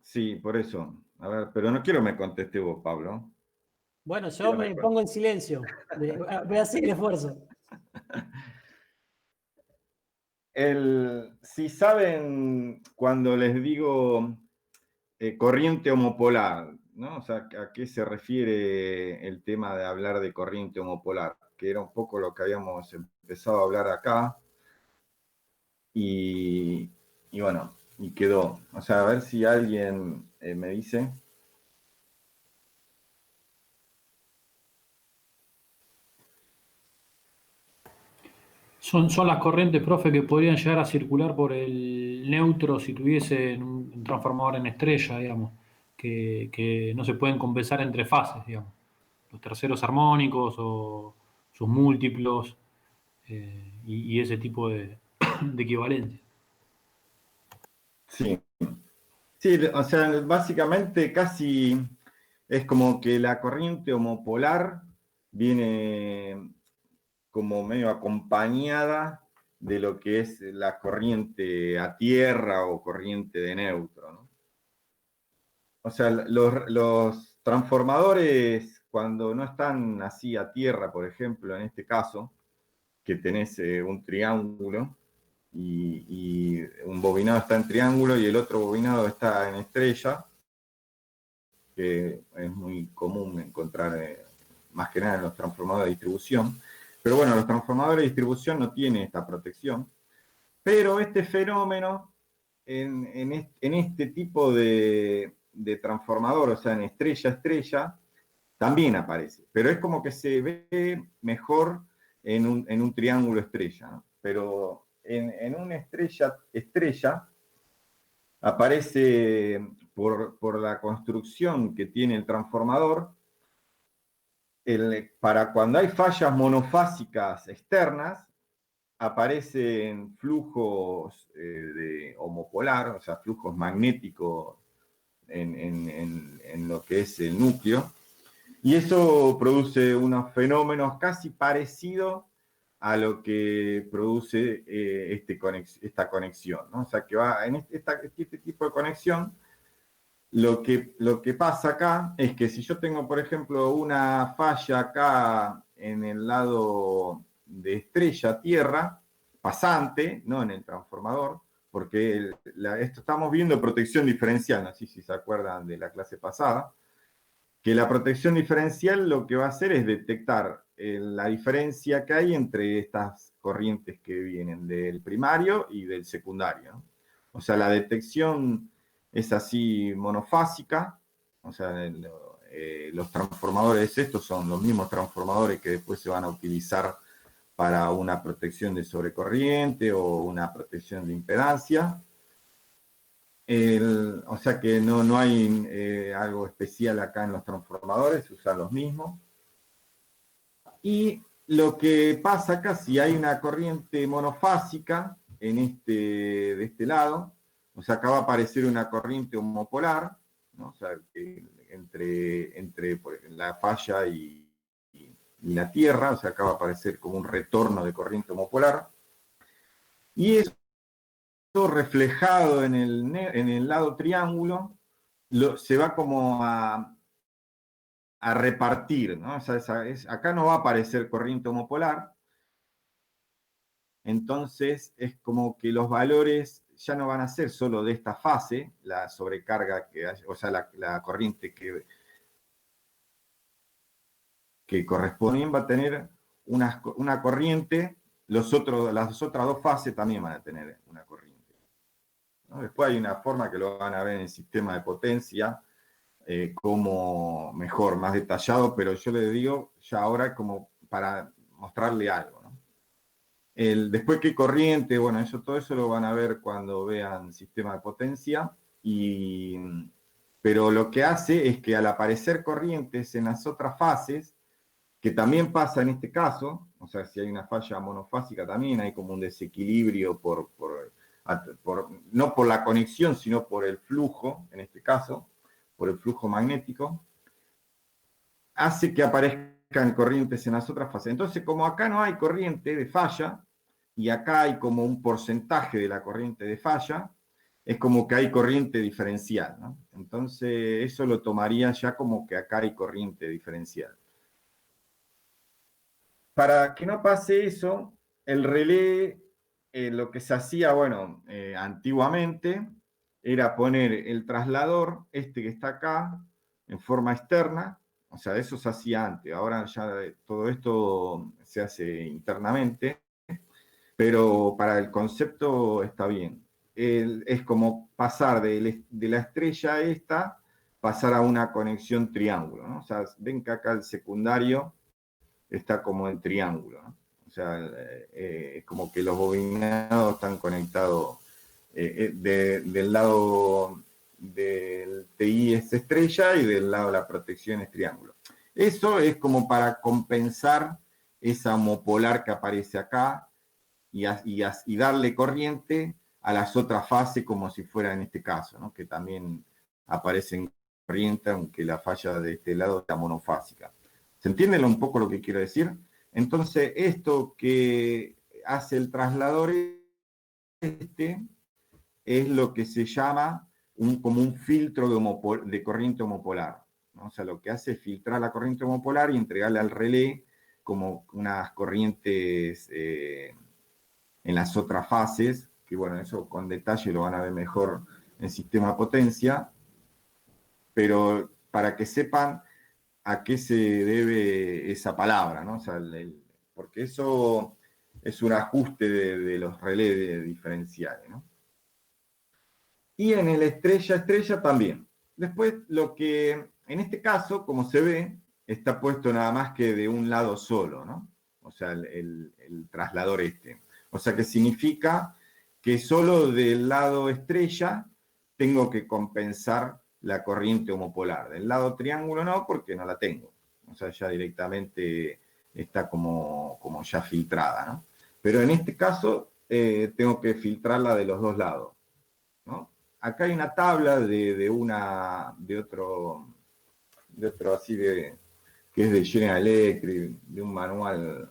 sí, por eso. A ver, pero no quiero me conteste vos, Pablo. Bueno, yo Quiero me pongo en silencio. Voy a hacer el esfuerzo. Si saben cuando les digo corriente homopolar, ¿no? O sea, ¿a qué se refiere el tema de hablar de corriente homopolar? Que era un poco lo que habíamos empezado a hablar acá. Y bueno, y quedó. O sea, a ver si alguien me dice. Son las corrientes, profe, que podrían llegar a circular por el neutro si tuviesen un transformador en estrella, digamos, que no se pueden compensar entre fases, digamos. Los terceros armónicos o sus múltiplos y ese tipo de equivalencia. Sí. Sí, o sea, básicamente casi es como que la corriente homopolar viene como medio acompañada de lo que es la corriente a tierra o corriente de neutro, ¿no? O sea, los transformadores, cuando no están así a tierra, por ejemplo, en este caso, que tenés un triángulo y un bobinado está en triángulo y el otro bobinado está en estrella, que es muy común encontrar más que nada en los transformadores de distribución. Pero bueno, los transformadores de distribución no tienen esta protección. Pero este fenómeno en este tipo de transformador, o sea, en estrella-estrella, también aparece. Pero es como que se ve mejor en un triángulo estrella, ¿no? Pero en una estrella aparece por la construcción que tiene el transformador, para cuando hay fallas monofásicas externas, aparecen flujos de homopolar, o sea, flujos magnéticos en lo que es el núcleo, y eso produce unos fenómenos casi parecidos a lo que produce esta conexión, ¿no? O sea, que va en este tipo de conexión. Lo que pasa acá es que si yo tengo, por ejemplo, una falla acá en el lado de estrella tierra, pasante, no en el transformador, porque esto estamos viendo protección diferencial, no sé si se acuerdan de la clase pasada, que la protección diferencial lo que va a hacer es detectar la diferencia que hay entre estas corrientes que vienen del primario y del secundario, ¿no? O sea, la detección es así monofásica, o sea, los transformadores estos son los mismos transformadores que después se van a utilizar para una protección de sobrecorriente o una protección de impedancia. O sea que no hay algo especial acá en los transformadores, se usan los mismos. Y lo que pasa acá, si hay una corriente monofásica de este lado, o sea, acá va a aparecer una corriente homopolar, ¿no? O sea, entre la falla y la Tierra, o sea, acá va a aparecer como un retorno de corriente homopolar. Y eso reflejado en el lado triángulo se va como a repartir, ¿no? O sea, acá no va a aparecer corriente homopolar, entonces es como que los valores ya no van a ser solo de esta fase, la sobrecarga que hay, o sea, la corriente que corresponde, va a tener una corriente, las otras dos fases también van a tener una corriente, ¿no? Después hay una forma que lo van a ver en el sistema de potencia, como mejor, más detallado, pero yo le digo ya ahora como para mostrarle algo, ¿no? Después qué corriente, bueno, todo eso lo van a ver cuando vean sistema de potencia, pero lo que hace es que al aparecer corrientes en las otras fases, que también pasa en este caso, o sea, si hay una falla monofásica también hay como un desequilibrio no por la conexión, sino por el flujo, en este caso, por el flujo magnético, hace que aparezcan corrientes en las otras fases. Entonces, como acá no hay corriente de falla, y acá hay como un porcentaje de la corriente de falla, es como que hay corriente diferencial, ¿no? Entonces, eso lo tomaría ya como que acá hay corriente diferencial. Para que no pase eso, el relé, lo que se hacía, bueno, antiguamente, era poner el traslador, que está acá, en forma externa, o sea, eso se hacía antes, ahora ya todo esto se hace internamente, pero para el concepto está bien. Es como pasar de la estrella esta, pasar a una conexión triángulo, ¿no? O sea, ven que acá el secundario está como en triángulo, ¿no? O sea, es como que los bobinados están conectados del lado del TI es estrella y del lado de la protección es triángulo. Eso es como para compensar esa homopolar que aparece acá y darle corriente a las otras fases como si fuera en este caso, ¿no? Que también aparecen corriente, aunque la falla de este lado está monofásica. ¿Se entiende un poco lo que quiero decir? Entonces, esto que hace el traslador es lo que se llama como un filtro de corriente homopolar, ¿no? O sea, lo que hace es filtrar la corriente homopolar y entregarle al relé como unas corrientes en las otras fases, que bueno, eso con detalle lo van a ver mejor en sistema de potencia, pero para que sepan a qué se debe esa palabra, ¿no? O sea, porque eso es un ajuste de los relés diferenciales, ¿no? Y en el estrella-estrella también. Después, lo que en este caso, como se ve, está puesto nada más que de un lado solo, ¿no? O sea, el traslador O sea, que significa que solo del lado estrella tengo que compensar la corriente homopolar. Del lado triángulo no, porque no la tengo. O sea, ya directamente está como ya filtrada, ¿no? Pero en este caso tengo que filtrarla de los dos lados, ¿no? Acá hay una tabla de otro así que es de General Electric, de un manual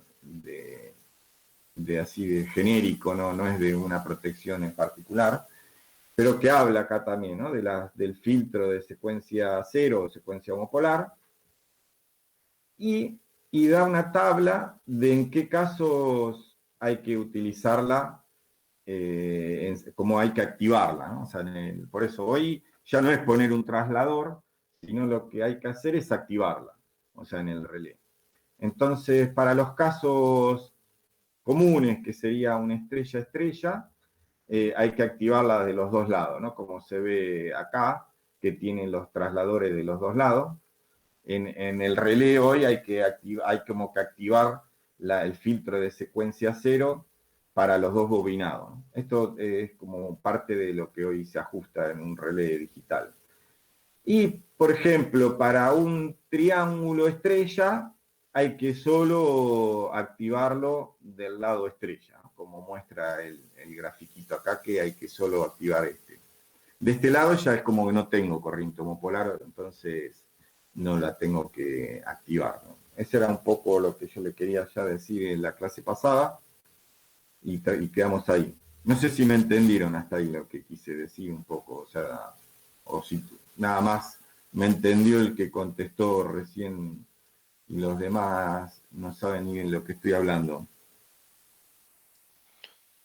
así de genérico, no es de una protección en particular, pero que habla acá también, ¿no? Del filtro de secuencia cero o secuencia homopolar, y da una tabla de en qué casos hay que utilizarla, cómo hay que activarla, ¿no? O sea, por eso hoy ya no es poner un traslador, sino lo que hay que hacer es activarla, o sea, en el relé. Entonces, para los casos comunes, que sería una estrella-estrella, hay que activarla de los dos lados, ¿no? Como se ve acá, que tienen los trasladores de los dos lados. En el relé hoy hay como que activar el filtro de secuencia cero para los dos bobinados, ¿no? Esto es como parte de lo que hoy se ajusta en un relé digital. Y, por ejemplo, para un triángulo estrella hay que solo activarlo del lado estrella, ¿no? Como muestra el grafiquito acá, que hay que solo activar este. De este lado ya es como que no tengo corriente homopolar, entonces no la tengo que activar, ¿no? Ese era un poco lo que yo le quería ya decir en la clase pasada, y quedamos ahí. No sé si me entendieron hasta ahí lo que quise decir un poco, o sea, o si nada más me entendió el que contestó recién y los demás no saben ni de lo que estoy hablando.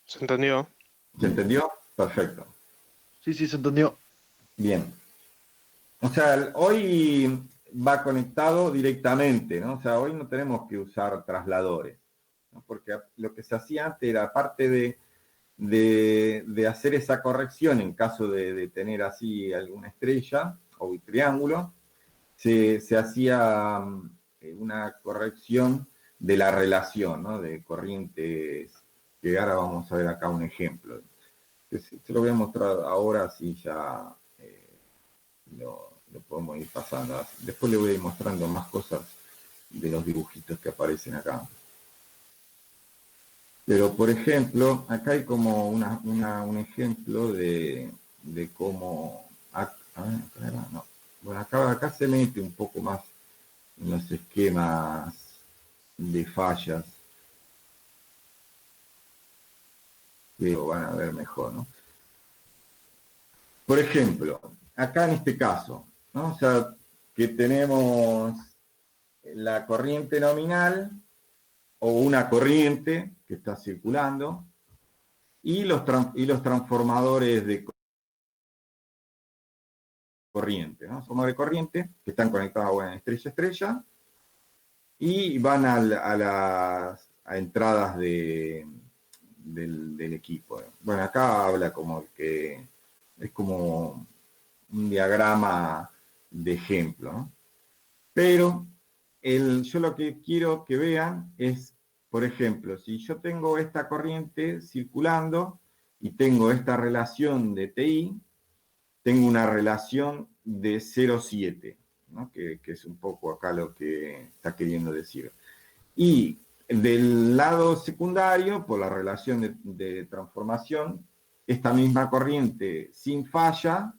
¿Se entendió? ¿Se entendió? Perfecto. Sí, sí, se entendió. Bien. O sea, hoy va conectado directamente, ¿no? O sea, hoy no tenemos que usar trasladores, ¿no? Porque lo que se hacía antes era, aparte de hacer esa corrección en caso de tener así alguna estrella o un triángulo, se hacía una corrección de la relación, ¿no? De corrientes, que ahora vamos a ver acá un ejemplo. Se lo voy a mostrar ahora, así ya lo podemos ir pasando. Después le voy a ir mostrando más cosas de los dibujitos que aparecen acá. Pero, por ejemplo, acá hay como un ejemplo de cómo... No. Bueno, acá se mete un poco más en los esquemas de fallas, que lo van a ver mejor, ¿no? Por ejemplo, acá en este caso, ¿no? O sea, que tenemos la corriente nominal o una corriente que está circulando y los transformadores de corriente, ¿no? Somos de corriente que están conectados, bueno, estrella-estrella y van a las entradas del equipo. Bueno, acá habla como que es como un diagrama de ejemplo, ¿no? Pero yo lo que quiero que vean es, por ejemplo, si yo tengo esta corriente circulando y tengo esta relación de TI, tengo una relación de 0,7, ¿no? Que es un poco acá lo que está queriendo decir. Y del lado secundario, por la relación de transformación, esta misma corriente sin falla,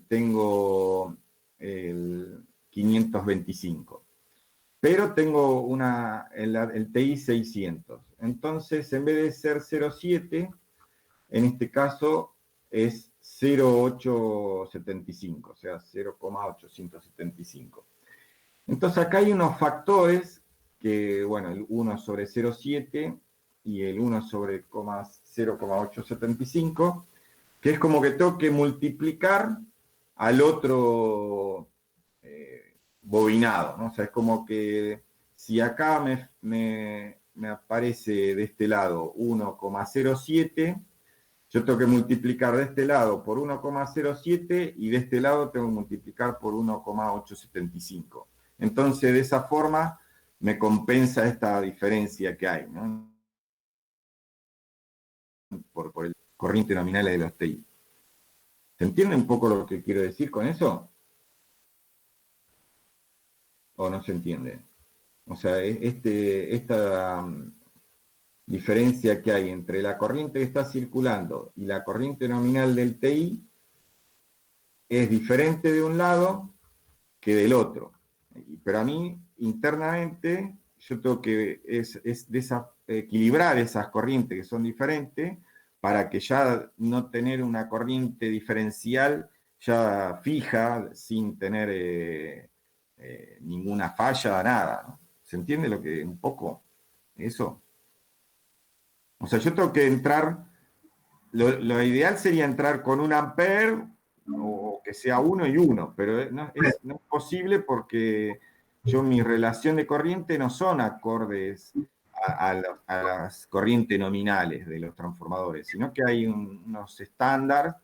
tengo el 525. Pero tengo el TI 600. Entonces, en vez de ser 0,7, en este caso es 0,875, o sea, 0,875. Entonces, acá hay unos factores que, bueno, el 1 sobre 0,7 y el 1 sobre 0,875, que es como que tengo que multiplicar al otro bobinado, ¿no? O sea, es como que si acá me aparece de este lado 1,07, yo tengo que multiplicar de este lado por 1,07 y de este lado tengo que multiplicar por 1,875. Entonces, de esa forma me compensa esta diferencia que hay, ¿no? Por el corriente nominal de los TI. ¿Se entiende un poco lo que quiero decir con eso? ¿O no se entiende? O sea, esta diferencia que hay entre la corriente que está circulando y la corriente nominal del TI es diferente de un lado que del otro. Pero a mí, internamente, yo tengo que equilibrar esas corrientes que son diferentes para que ya no tener una corriente diferencial ya fija, sin tener ninguna falla, nada, ¿no? ¿Se entiende lo que un poco eso? O sea, yo tengo que entrar, lo ideal sería entrar con 1 ampere o que sea 1 y 1, pero no es posible porque mi relación de corriente no son acordes a las corrientes nominales de los transformadores, sino que hay unos estándares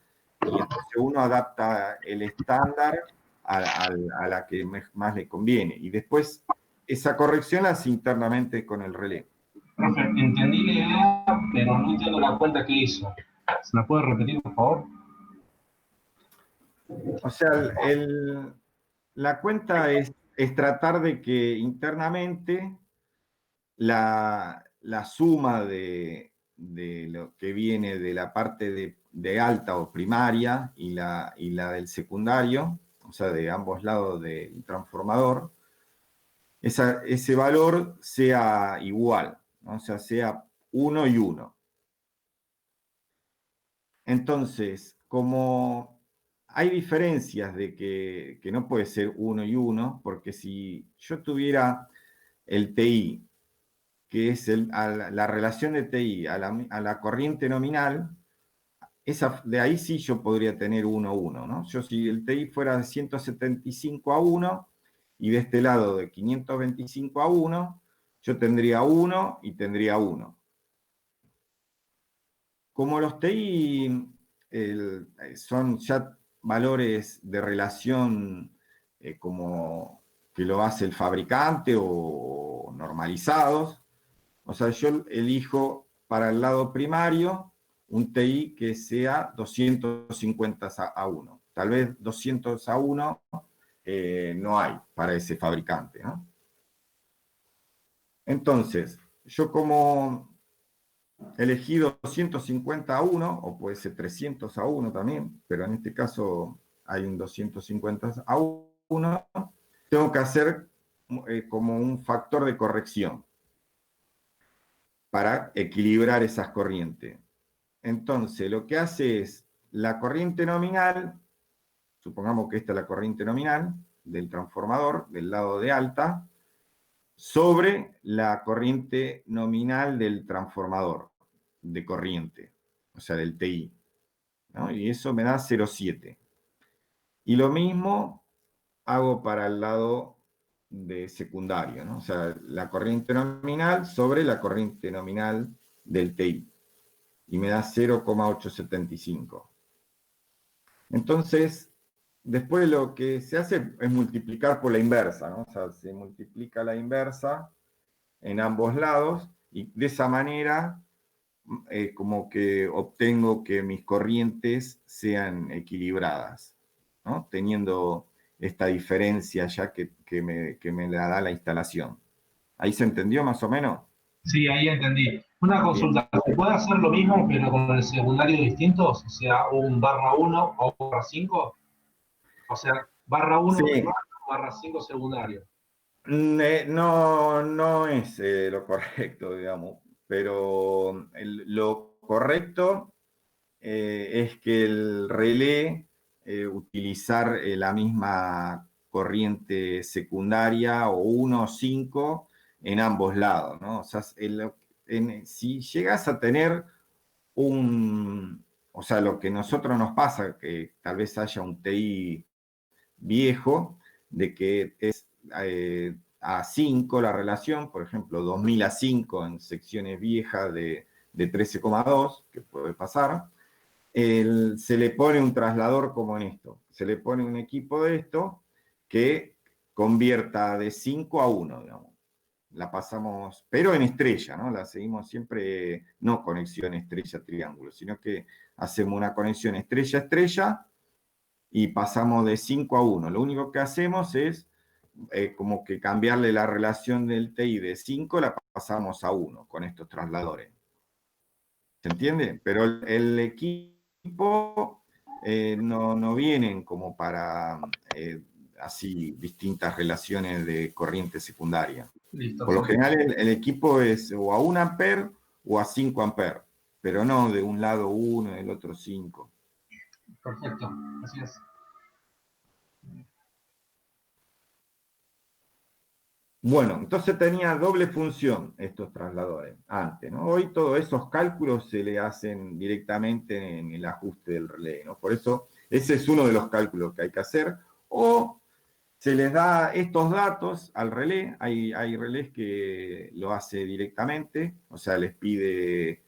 y entonces uno adapta el estándar a la que más le conviene. Y después esa corrección la hace internamente con el relé. Profe, entendí la idea, pero no entiendo la cuenta que hizo. ¿Se la puede repetir, por favor? O sea, la cuenta es tratar de que internamente la suma de lo que viene de la parte de alta o primaria y la del secundario, o sea, de ambos lados del transformador, ese valor sea igual, ¿no? O sea, sea 1 y 1. Entonces, como hay diferencias de que no puede ser 1 y 1, porque si yo tuviera el TI que es la relación de TI a la corriente nominal, de ahí sí yo podría tener 1:1, ¿no? Yo si el TI fuera de 175:1 y de este lado de 525:1, yo tendría 1 y tendría 1. Como los TI son ya valores de relación como que lo hace el fabricante o normalizados, o sea, yo elijo para el lado primario un TI que sea 250:1. Tal vez 200:1 no hay para ese fabricante, ¿no? Entonces, yo como elegí 250:1, o puede ser 300:1 también, pero en este caso hay un 250:1, tengo que hacer como un factor de corrección para equilibrar esas corrientes. Entonces, lo que hace es la corriente nominal, supongamos que esta es la corriente nominal del transformador, del lado de alta, sobre la corriente nominal del transformador de corriente, o sea, del TI, ¿no? Y eso me da 0,7. Y lo mismo hago para el lado de secundario, ¿no? O sea, la corriente nominal sobre la corriente nominal del TI. Y me da 0,875. Entonces, después lo que se hace es multiplicar por la inversa, ¿no? O sea, se multiplica la inversa en ambos lados y de esa manera como que obtengo que mis corrientes sean equilibradas, ¿no? Teniendo esta diferencia ya que me la da la instalación. ¿Ahí se entendió más o menos? Sí, ahí entendí. Una consulta, ¿se puede hacer lo mismo pero con el secundario distintos? O sea, un /1 o /5. O sea, /1 Sí. primario, /5 secundario. No es lo correcto, digamos, pero lo correcto es que el relé utilizar la misma corriente secundaria o 1 o 5 en ambos lados, ¿no? O sea, si llegas a tener o sea, lo que a nosotros nos pasa, que tal vez haya un TI viejo, de que es a 5 la relación, por ejemplo, 2000:5 en secciones viejas de 13,2, que puede pasar, se le pone un traslador como en esto, se le pone un equipo de esto que convierta de 5:1, digamos. La pasamos, pero en estrella, ¿no? La seguimos siempre, no conexión estrella-triángulo, sino que hacemos una conexión estrella-estrella y pasamos de 5:1. Lo único que hacemos es como que cambiarle la relación del TI de 5, la pasamos a 1 con estos trasladores. ¿Se entiende? Pero el equipo no vienen como para así distintas relaciones de corriente secundaria. Listo. Por lo general el equipo es o a 1 amper o a 5 amper, pero no de un lado 1 y del otro 5. Perfecto, así es. Bueno, entonces tenía doble función estos trasladores antes, ¿no? Hoy todos esos cálculos se le hacen directamente en el ajuste del relé, ¿no? Por eso ese es uno de los cálculos que hay que hacer. O se les da estos datos al relé, hay relés que lo hace directamente, o sea, les pide,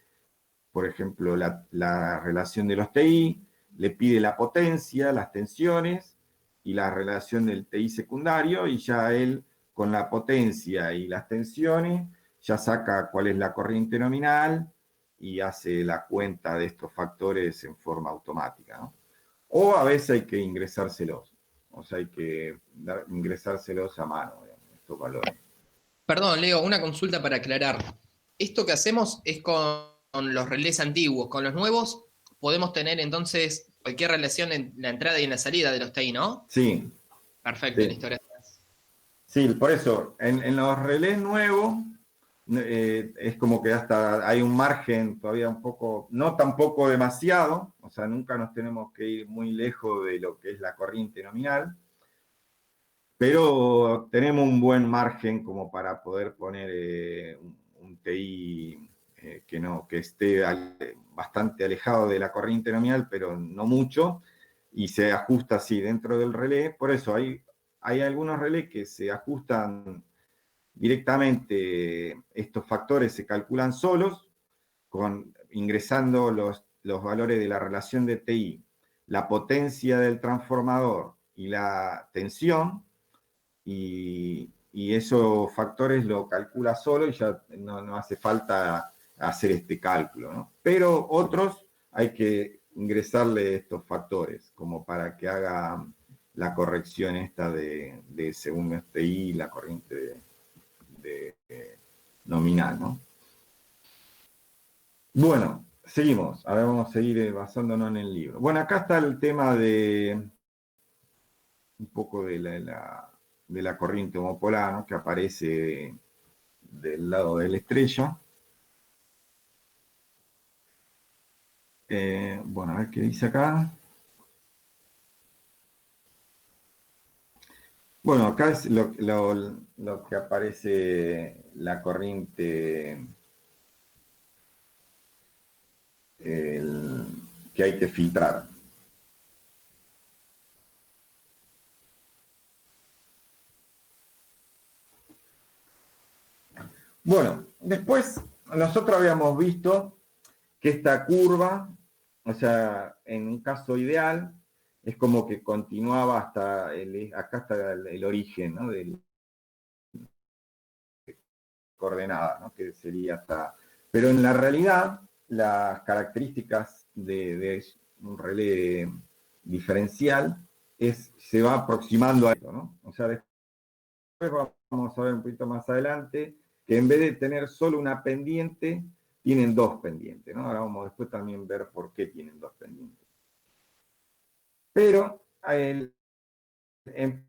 por ejemplo, la relación de los TI, le pide la potencia, las tensiones y la relación del TI secundario, y ya él con la potencia y las tensiones ya saca cuál es la corriente nominal y hace la cuenta de estos factores en forma automática, ¿no? O a veces hay que ingresárselos, o sea, hay que ingresárselos a mano, digamos, estos valores. Perdón, Leo, una consulta para aclarar. Esto que hacemos es con los relés antiguos. Con los nuevos podemos tener entonces cualquier relación en la entrada y en la salida de los TI, ¿no? Sí. Perfecto, Sí. listo, gracias. Sí, por eso, en los relés nuevos es como que hasta hay un margen todavía un poco, no tampoco demasiado, o sea, nunca nos tenemos que ir muy lejos de lo que es la corriente nominal, pero tenemos un buen margen como para poder poner un TI que esté bastante alejado de la corriente nominal, pero no mucho, y se ajusta así dentro del relé. Por eso hay algunos relés que se ajustan directamente, estos factores se calculan solos, ingresando los valores de la relación de TI, la potencia del transformador y la tensión, y esos factores lo calcula solo y ya no hace falta hacer este cálculo, ¿no? Pero otros hay que ingresarle estos factores, como para que haga la corrección esta de según este TI, la corriente nominal, ¿no? Bueno, seguimos. Ahora vamos a seguir basándonos en el libro. Bueno, acá está el tema de un poco de la corriente homopolar, ¿no? Que aparece del lado de la estrella. Bueno, a ver qué dice acá. Bueno, acá es lo que aparece la corriente que hay que filtrar. Bueno, después nosotros habíamos visto que esta curva, o sea, en un caso ideal, es como que continuaba hasta acá está el origen, ¿no? De coordenada, ¿no? Que sería hasta... Pero en la realidad, las características de un relé diferencial se va aproximando a esto, ¿no? O sea, después vamos a ver un poquito más adelante que en vez de tener solo una pendiente, tienen dos pendientes, ¿no? Ahora vamos después también ver por qué tienen dos pendientes. Pero empieza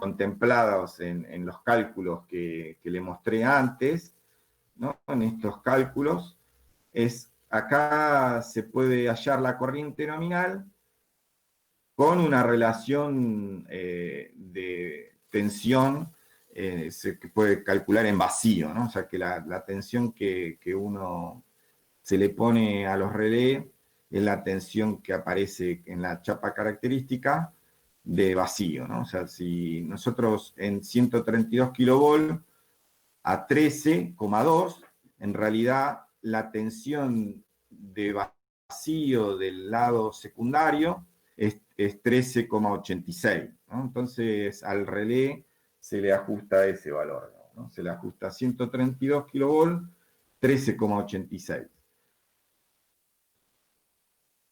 contemplados en los cálculos que le mostré antes, ¿no? En estos cálculos, acá se puede hallar la corriente nominal con una relación de tensión, se puede calcular en vacío, ¿no? O sea que la tensión que uno se le pone a los relés es la tensión que aparece en la chapa característica de vacío, ¿no? O sea, si nosotros en 132 kilovolts a 13,2, en realidad la tensión de vacío del lado secundario es 13,86, ¿no? Entonces al relé se le ajusta ese valor, ¿no? Se le ajusta 132 kilovolts, 13,86.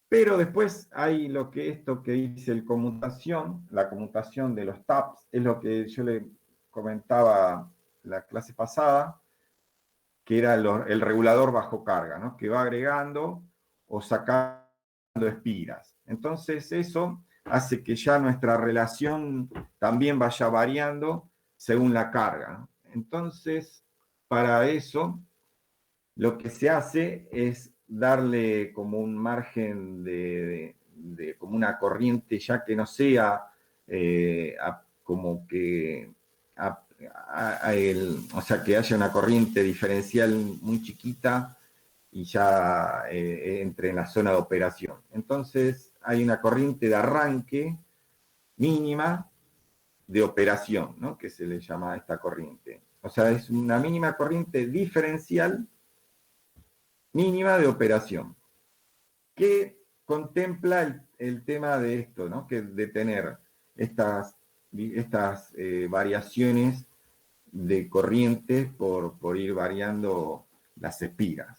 Pero después hay esto que dice la conmutación de los taps, es lo que yo le comentaba la clase pasada, que era el regulador bajo carga, ¿no? Que va agregando o sacando espiras. Entonces eso hace que ya nuestra relación también vaya variando según la carga, ¿no? Entonces, para eso, lo que se hace es darle como un margen como una corriente ya que no sea como que o sea, que haya una corriente diferencial muy chiquita y ya entre en la zona de operación. Entonces hay una corriente de arranque mínima de operación, ¿no? Que se le llama a esta corriente. O sea, es una mínima corriente diferencial mínima de operación, que contempla el tema de esto, ¿no? Que de tener estas variaciones de corriente por ir variando las espiras.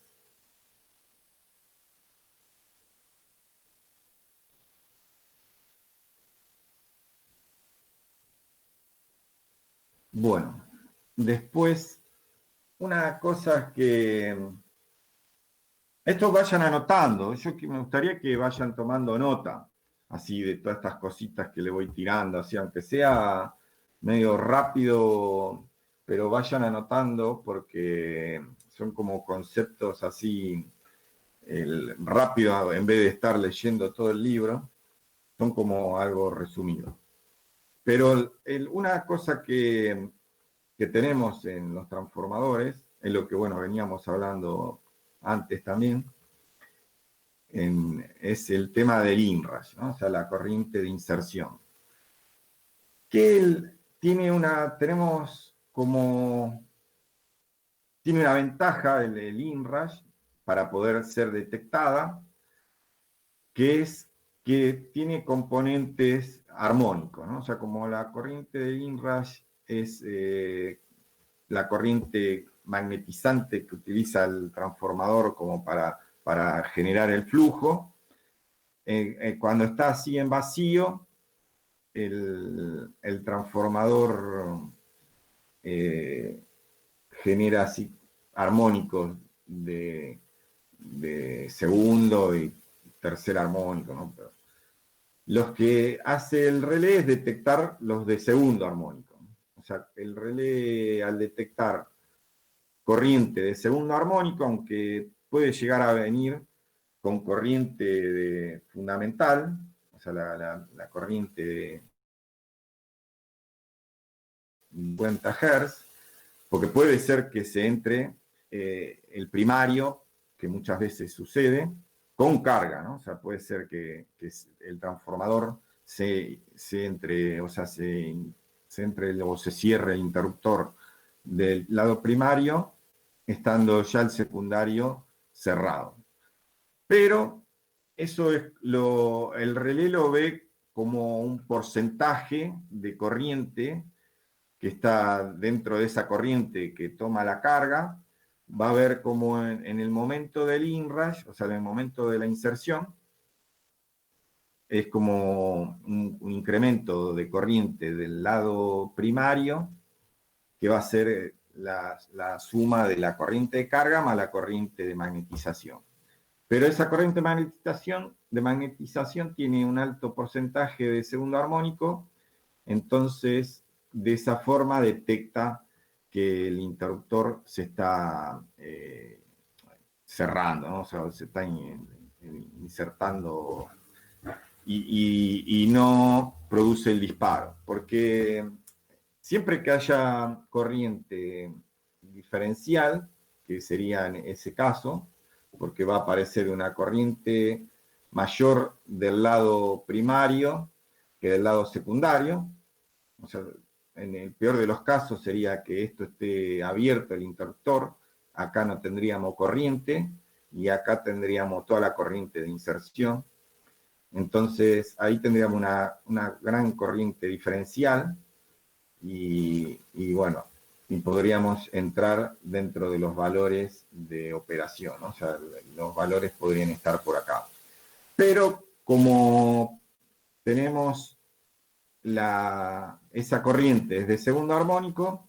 Bueno, después, una cosa que... Estos vayan anotando, me gustaría que vayan tomando nota, así de todas estas cositas que le voy tirando, así aunque sea medio rápido, pero vayan anotando porque son como conceptos así rápido, en vez de estar leyendo todo el libro, son como algo resumido. Pero una cosa que que tenemos en los transformadores, es lo que, bueno, veníamos hablando antes también, es el tema del inrush, ¿no? O sea, la corriente de inserción. Que tiene una ventaja el inrush para poder ser detectada, que es que tiene componentes armónicos, ¿no? O sea, como la corriente de inrush es la corriente magnetizante que utiliza el transformador como para generar el flujo, cuando está así en vacío, el transformador genera así armónicos de segundo y tercer armónico, ¿no? Pero los que hace el relé es detectar los de segundo armónico. O sea, el relé al detectar corriente de segundo armónico, aunque puede llegar a venir con corriente fundamental, o sea, la corriente de 50 Hz, porque puede ser que se entre el primario, que muchas veces sucede, con carga, ¿no? O sea, puede ser que el transformador se entre, o sea, se entre o se cierre el interruptor del lado primario, estando ya el secundario cerrado. Pero eso es el relé lo ve como un porcentaje de corriente que está dentro de esa corriente que toma la carga. Va a ver como en el momento del inrush, o sea, en el momento de la inserción, es como un incremento de corriente del lado primario, que va a ser la suma de la corriente de carga más la corriente de magnetización. Pero esa corriente de magnetización tiene un alto porcentaje de segundo armónico, entonces de esa forma detecta que el interruptor se está cerrando, ¿no? O sea, se está insertando y no produce el disparo, porque siempre que haya corriente diferencial, que sería en ese caso, porque va a aparecer una corriente mayor del lado primario que del lado secundario. O sea, en el peor de los casos sería que esto esté abierto el interruptor, acá no tendríamos corriente y acá tendríamos toda la corriente de inserción. Entonces ahí tendríamos una gran corriente diferencial y bueno, y podríamos entrar dentro de los valores de operación, ¿no? O sea, los valores podrían estar por acá. Pero como tenemos esa corriente es de segundo armónico,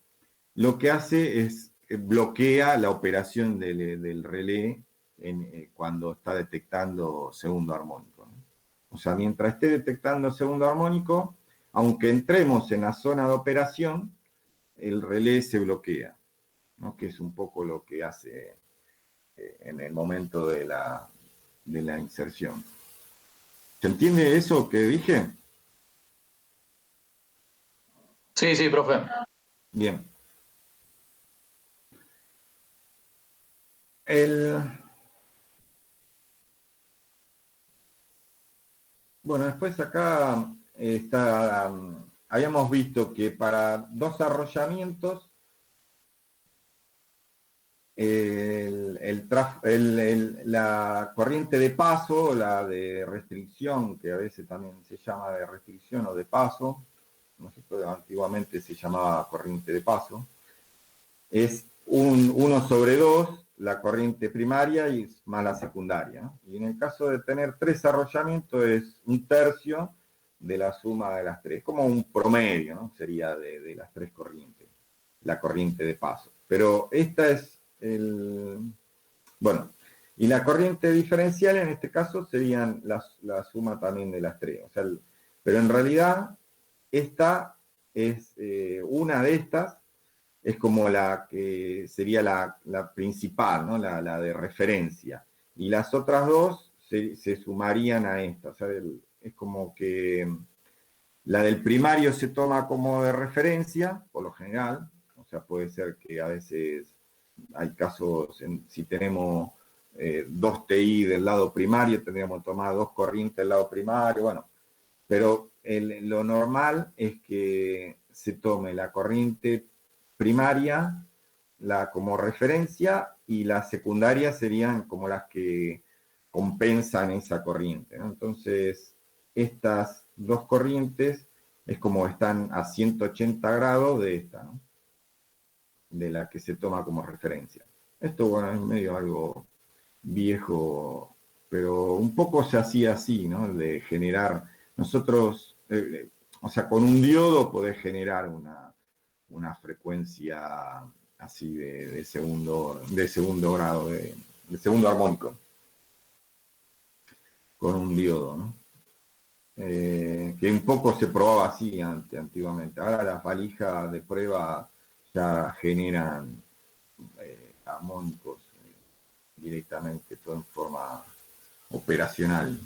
lo que hace es bloquea la operación del relé cuando está detectando segundo armónico, ¿no? O sea, mientras esté detectando segundo armónico, aunque entremos en la zona de operación, el relé se bloquea, ¿no? Que es un poco lo que hace en el momento de la inserción. ¿Se entiende eso que dije? Sí, sí, profe. Bien. Bueno, después acá está, habíamos visto que para dos arrollamientos la corriente de paso, la de restricción, que a veces también se llama de restricción o de paso, no sé, antiguamente se llamaba corriente de paso, es 1/2 la corriente primaria y más la secundaria, ¿no? Y en el caso de tener 3 arrollamientos es 1/3 de la suma de las 3, como un promedio, ¿no? Sería de las 3 corrientes, la corriente de paso. Pero esta es bueno, y la corriente diferencial en este caso serían la suma también de las 3. O sea, pero en realidad esta es una de estas, es como la que sería la principal, ¿no? La de referencia. Y las otras dos se sumarían a esta. O sea, es como que la del primario se toma como de referencia, por lo general. O sea, puede ser que a veces hay casos, si tenemos 2 TI del lado primario, tendríamos que tomar 2 corrientes del lado primario, bueno, pero lo normal es que se tome la corriente primaria como referencia y las secundarias serían como las que compensan esa corriente, ¿no? Entonces, estas 2 corrientes es como están a 180 grados de esta, ¿no? De la que se toma como referencia. Esto, bueno, es medio algo viejo, pero un poco se hacía así, ¿no? De generar, nosotros, o sea, con un diodo podés generar una frecuencia así de segundo grado, de segundo armónico, con un diodo, ¿no? Que un poco se probaba así antiguamente. Ahora las valijas de prueba ya generan armónicos directamente, todo en forma operacional.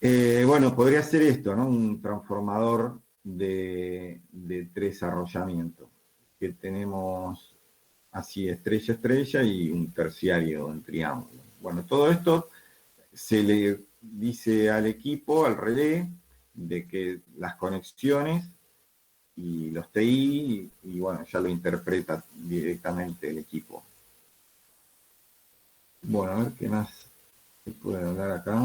Bueno, podría ser esto, ¿no? Un transformador de 3 arrollamientos, que tenemos así estrella, estrella y un terciario en triángulo. Bueno, todo esto se le dice al equipo, al relé, de que las conexiones y los TI, y bueno, ya lo interpreta directamente el equipo. Bueno, a ver qué más se puede hablar acá.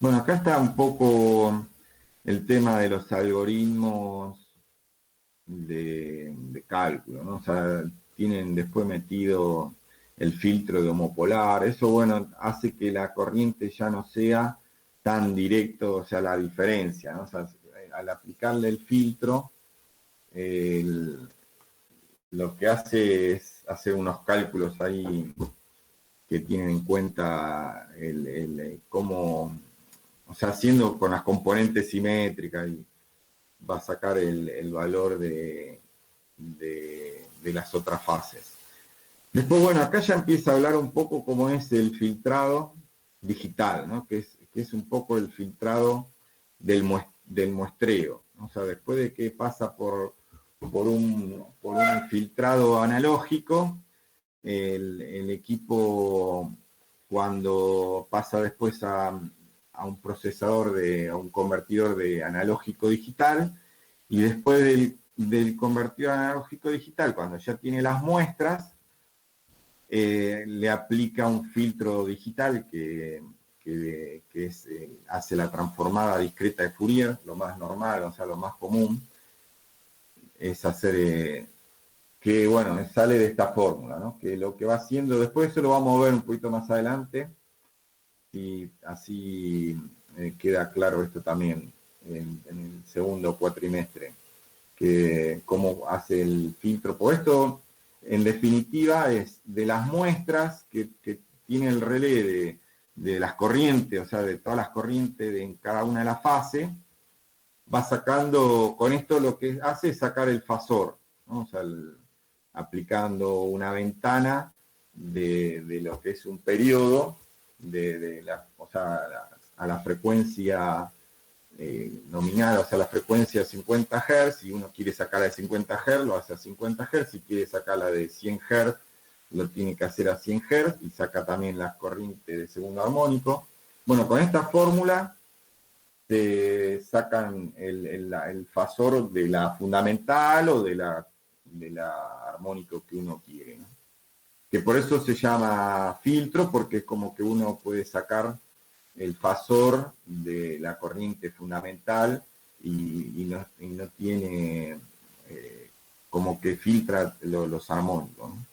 Bueno, acá está un poco el tema de los algoritmos de cálculo, ¿no? O sea, tienen después metido el filtro de homopolar. Eso, bueno, hace que la corriente ya no sea tan directo, o sea, la diferencia, ¿no? O sea, al aplicarle el filtro, lo que hace es hacer unos cálculos ahí que tienen en cuenta cómo, o sea, haciendo con las componentes simétricas, y va a sacar el valor de las otras fases. Después, bueno, acá ya empieza a hablar un poco cómo es el filtrado digital, ¿no? Que es un poco el filtrado del muestreo, ¿no? O sea, después de que pasa por un filtrado analógico, el equipo, cuando pasa después a un procesador, a un convertidor de analógico digital, y después del convertidor analógico digital, cuando ya tiene las muestras, le aplica un filtro digital que hace la transformada discreta de Fourier, lo más normal, o sea, lo más común, es hacer que, bueno, sale de esta fórmula, ¿no? Que lo que va haciendo, después eso lo vamos a ver un poquito más adelante, y así queda claro esto también en el segundo cuatrimestre, que cómo hace el filtro. Por esto, en definitiva, es de las muestras que tiene el relé de las corrientes, o sea, de todas las corrientes en cada una de las fases, va sacando, con esto lo que hace es sacar el fasor, ¿no? O sea, aplicando una ventana de lo que es un periodo, o sea, a la frecuencia nominal, o sea, la frecuencia 50 Hz, si uno quiere sacarla de 50 Hz, lo hace a 50 Hz, si quiere sacarla de 100 Hz, lo tiene que hacer a 100 Hz, y saca también las corrientes de segundo armónico. Bueno, con esta fórmula se sacan el fasor de la fundamental o de la armónico que uno quiere, ¿no? Que por eso se llama filtro, porque es como que uno puede sacar el fasor de la corriente fundamental y no tiene como que filtra los armónicos, ¿no?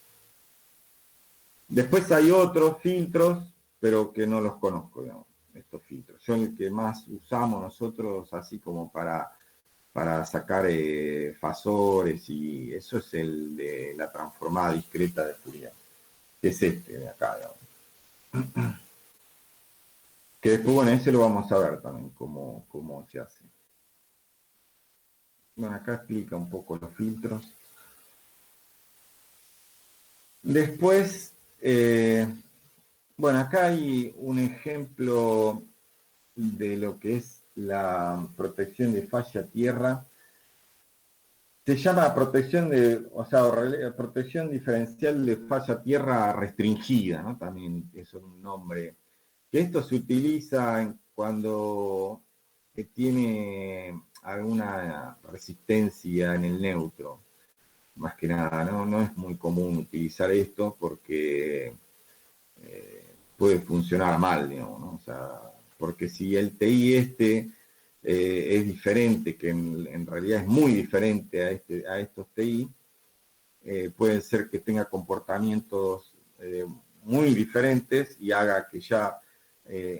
Después hay otros filtros, pero que no los conozco, digamos, estos filtros. Yo el que más usamos nosotros, así como para sacar fasores, y eso es el de la transformada discreta de Fourier, que es este de acá, digamos. Que después, bueno, ese lo vamos a ver también, cómo se hace. Bueno, acá explica un poco los filtros. Después, bueno, acá hay un ejemplo de lo que es la protección de falla tierra. Se llama protección protección diferencial de falla tierra restringida, ¿no? También es un nombre. Que esto se utiliza cuando tiene alguna resistencia en el neutro. Más que nada, no es muy común utilizar esto porque puede funcionar mal, digamos, ¿no? O sea, porque si el TI es diferente, que en realidad es muy diferente a estos TI, puede ser que tenga comportamientos muy diferentes y haga que ya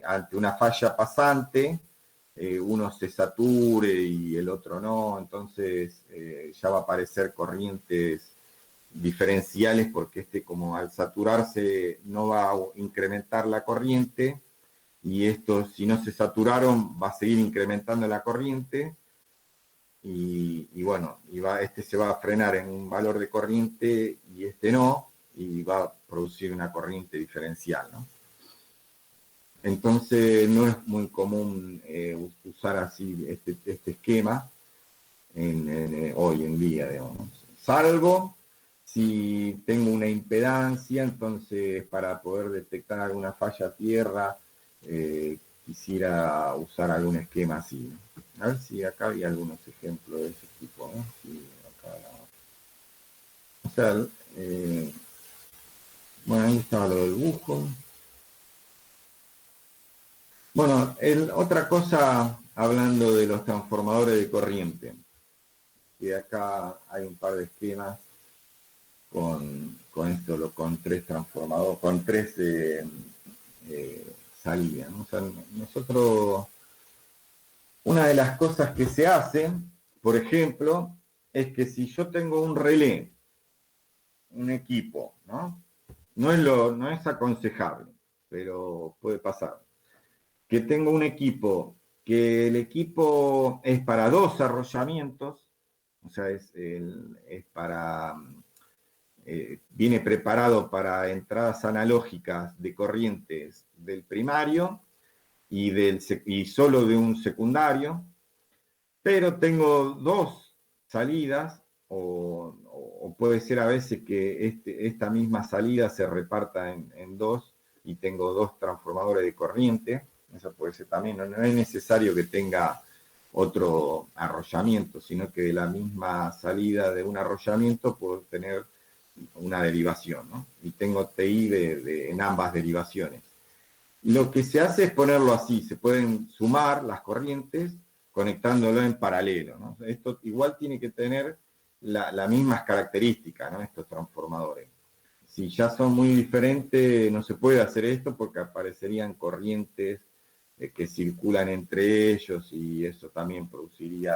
ante una falla pasante uno se sature y el otro no, entonces ya va a aparecer corrientes diferenciales porque como al saturarse no va a incrementar la corriente y estos, si no se saturaron, va a seguir incrementando la corriente y bueno, se va a frenar en un valor de corriente y este no, y va a producir una corriente diferencial, ¿no? Entonces no es muy común usar así este esquema hoy en día, digamos. Salvo si tengo una impedancia, entonces para poder detectar alguna falla a tierra, quisiera usar algún esquema así, ¿no? A ver si acá hay algunos ejemplos de ese tipo, ¿no? Sí, acá, o sea, bueno, ahí estaba lo del bujo. Bueno, otra cosa, hablando de los transformadores de corriente, que acá hay un par de esquemas con tres transformadores, con tres salidas, ¿no? O sea, nosotros, una de las cosas que se hacen, por ejemplo, es que si yo tengo un relé, un equipo, ¿no? No es aconsejable, pero puede pasar. Que tengo un equipo, que el equipo es para 2 arrollamientos, o sea, viene preparado para entradas analógicas de corrientes del primario y solo de un secundario, pero tengo 2 salidas, o puede ser a veces que esta misma salida se reparta en 2 y tengo 2 transformadores de corriente. Eso puede ser también, no es necesario que tenga otro arrollamiento, sino que de la misma salida de un arrollamiento puedo tener una derivación, ¿no? Y tengo TI en ambas derivaciones. Lo que se hace es ponerlo así, se pueden sumar las corrientes conectándolo en paralelo, ¿no? Esto igual tiene que tener las mismas características, ¿no? Estos transformadores. Si ya son muy diferentes, no se puede hacer esto porque aparecerían corrientes que circulan entre ellos y eso también produciría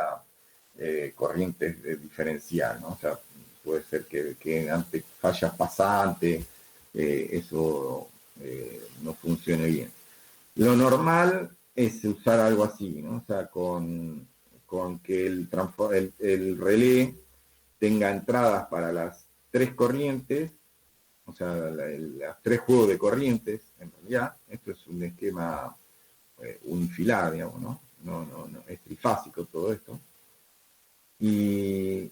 corrientes de diferencial, ¿no? O sea, puede ser que ante fallas pasantes eso no funcione bien. Lo normal es usar algo así, ¿no? O sea, con que el relé tenga entradas para las 3 corrientes, o sea, las 3 juegos de corrientes, en realidad, esto es un esquema unifilar, digamos, ¿no? No, es trifásico todo esto. Y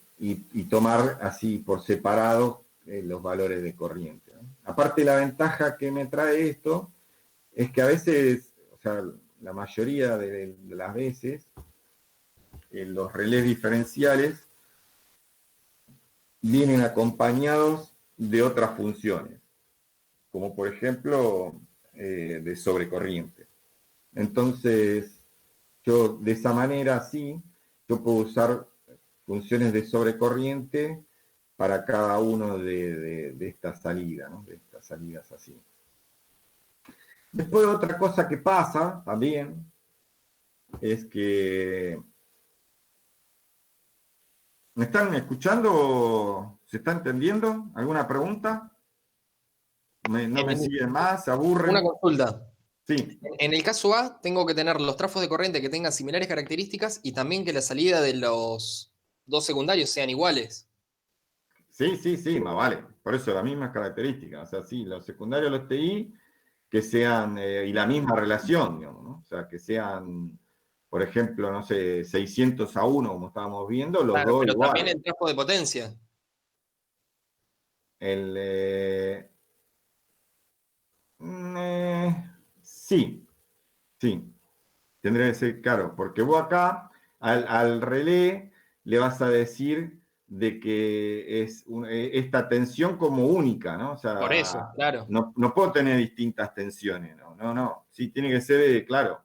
tomar así por separado los valores de corriente, ¿no? Aparte, la ventaja que me trae esto es que a veces, o sea, la mayoría de las veces, los relés diferenciales vienen acompañados de otras funciones, como por ejemplo de sobrecorriente. Entonces, yo de esa manera sí, yo puedo usar funciones de sobrecorriente para cada uno de estas salidas, ¿no? De estas salidas así. Después otra cosa que pasa también es que... ¿Me están escuchando? ¿Se está entendiendo? ¿Alguna pregunta? ¿No me siguen más? ¿Se aburren? Una consulta. Sí. En el caso A, tengo que tener los trafos de corriente que tengan similares características y también que la salida de los 2 secundarios sean iguales. Sí, más vale. Por eso, las mismas características. O sea, sí, los secundarios, los TI, que sean, y la misma relación, digamos, ¿no? O sea, que sean, por ejemplo, no sé, 600-1, como estábamos viendo, los Claro, dos pero iguales. también en trabajo de potencia. Sí, sí. Tendría que ser, claro, porque vos acá al relé le vas a decir de que es esta tensión como única, ¿no? O sea, Por eso, claro. no puedo tener distintas tensiones, ¿no? No. Sí, tiene que ser, claro,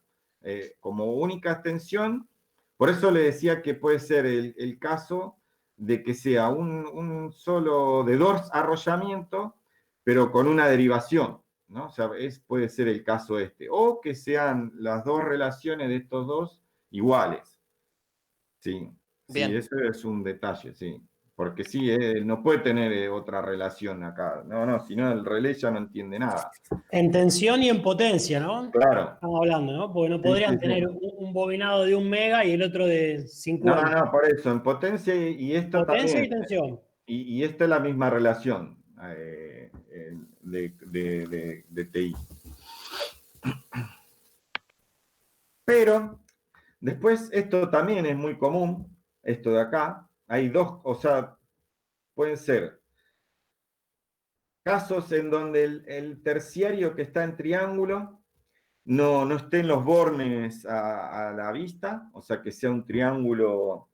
como única tensión. Por eso le decía que puede ser el caso de que sea un solo de dos arrollamientos, pero con una derivación, ¿no? O sea, puede ser el caso este. O que sean las dos relaciones de estos dos iguales. Sí, Bien. sí, eso es un detalle, sí. Porque sí, no puede tener otra relación acá. No, si no el relé ya no entiende nada. En tensión y en potencia, ¿no? Claro. Estamos hablando, ¿no? Porque no Sí, podrían sí. tener un bobinado de 1 mega y el otro de 50. No, por eso, en potencia y esto Potencia también. y tensión. Y esta es la misma relación de TI. Pero después esto también es muy común, esto de acá. Hay dos, o sea, pueden ser casos en donde el terciario que está en triángulo no esté en los bornes a la vista, o sea, que sea un triángulo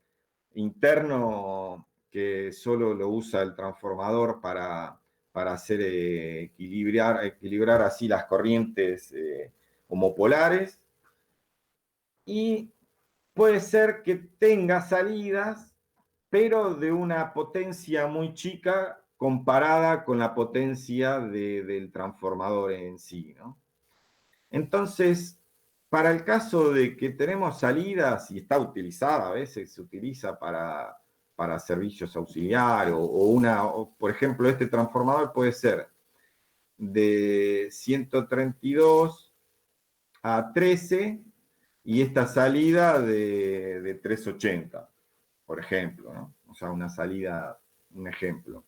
interno que solo lo usa el transformador para hacer equilibrar así las corrientes homopolares. Y puede ser que tenga salidas, pero de una potencia muy chica comparada con la potencia del transformador en sí, ¿no? Entonces, para el caso de que tenemos salidas, y está utilizada, a veces se utiliza para servicios auxiliares, o por ejemplo, este transformador puede ser de 132 a 13, y esta salida de 380, por ejemplo, ¿no? O sea, una salida, un ejemplo.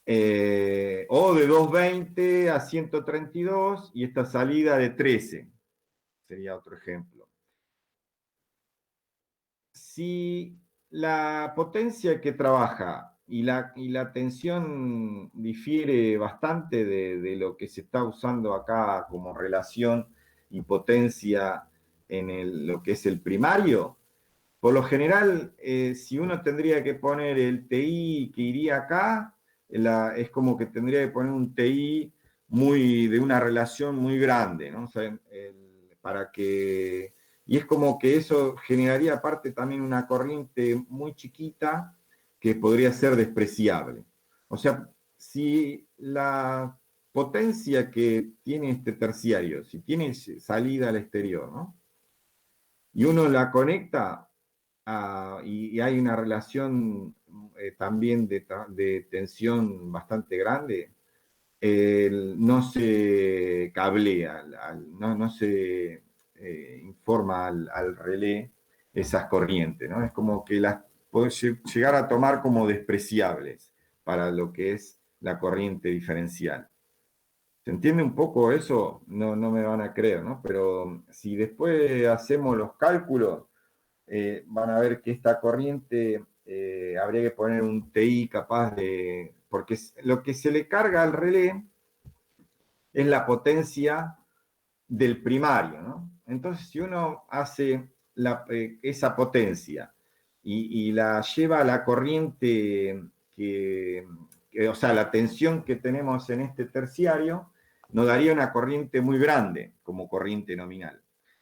O de 220 a 132 y esta salida de 13. Sería otro ejemplo. Si la potencia que trabaja y la tensión difiere bastante de lo que se está usando acá como relación y potencia en lo que es el primario, por lo general, si uno tendría que poner el TI que iría acá, es como que tendría que poner un TI de una relación muy grande, ¿no? O sea, y es como que eso generaría aparte también una corriente muy chiquita que podría ser despreciable. O sea, si la potencia que tiene este terciario, si tiene salida al exterior, ¿no? Y uno la conecta y hay una relación también de tensión bastante grande, no se cablea, no se informa al relé esas corrientes, ¿no? Es como que las puede llegar a tomar como despreciables para lo que es la corriente diferencial. ¿Se entiende un poco eso? No me van a creer, ¿no? Pero si después hacemos los cálculos, van a ver que esta corriente habría que poner un TI capaz de... Porque lo que se le carga al relé es la potencia del primario, ¿no? Entonces, si uno hace esa potencia y la lleva a la corriente o sea, la tensión que tenemos en este terciario, nos daría una corriente muy grande como corriente nominal.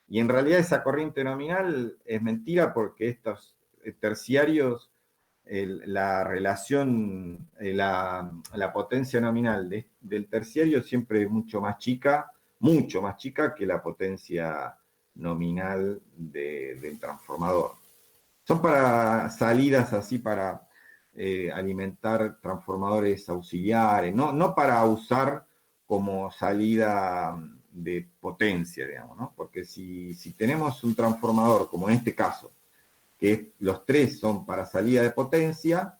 Y en realidad esa corriente nominal es mentira porque estos terciarios, la relación, la potencia nominal del terciario siempre es mucho más chica que la potencia nominal del transformador. Son para salidas así para alimentar transformadores auxiliares, no para usar como salida de potencia, digamos, ¿no? Porque si tenemos un transformador, como en este caso, que los tres son para salida de potencia,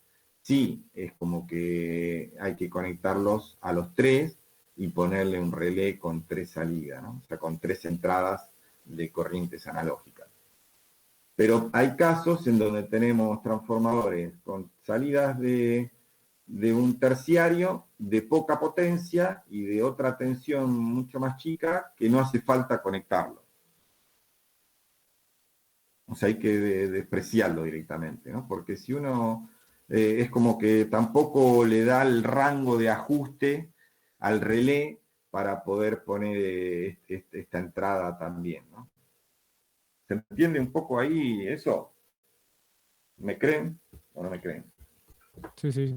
sí, es como que hay que conectarlos a los 3 y ponerle un relé con 3 salidas, ¿no? O sea, con 3 entradas de corrientes analógicas. Pero hay casos en donde tenemos transformadores con salidas de un terciario de poca potencia y de otra tensión mucho más chica que no hace falta conectarlo. O sea, hay que despreciarlo directamente, ¿no? Porque si uno es como que tampoco le da el rango de ajuste al relé para poder poner esta entrada también, ¿no? ¿Se entiende un poco ahí eso? ¿Me creen o no me creen? Sí, sí.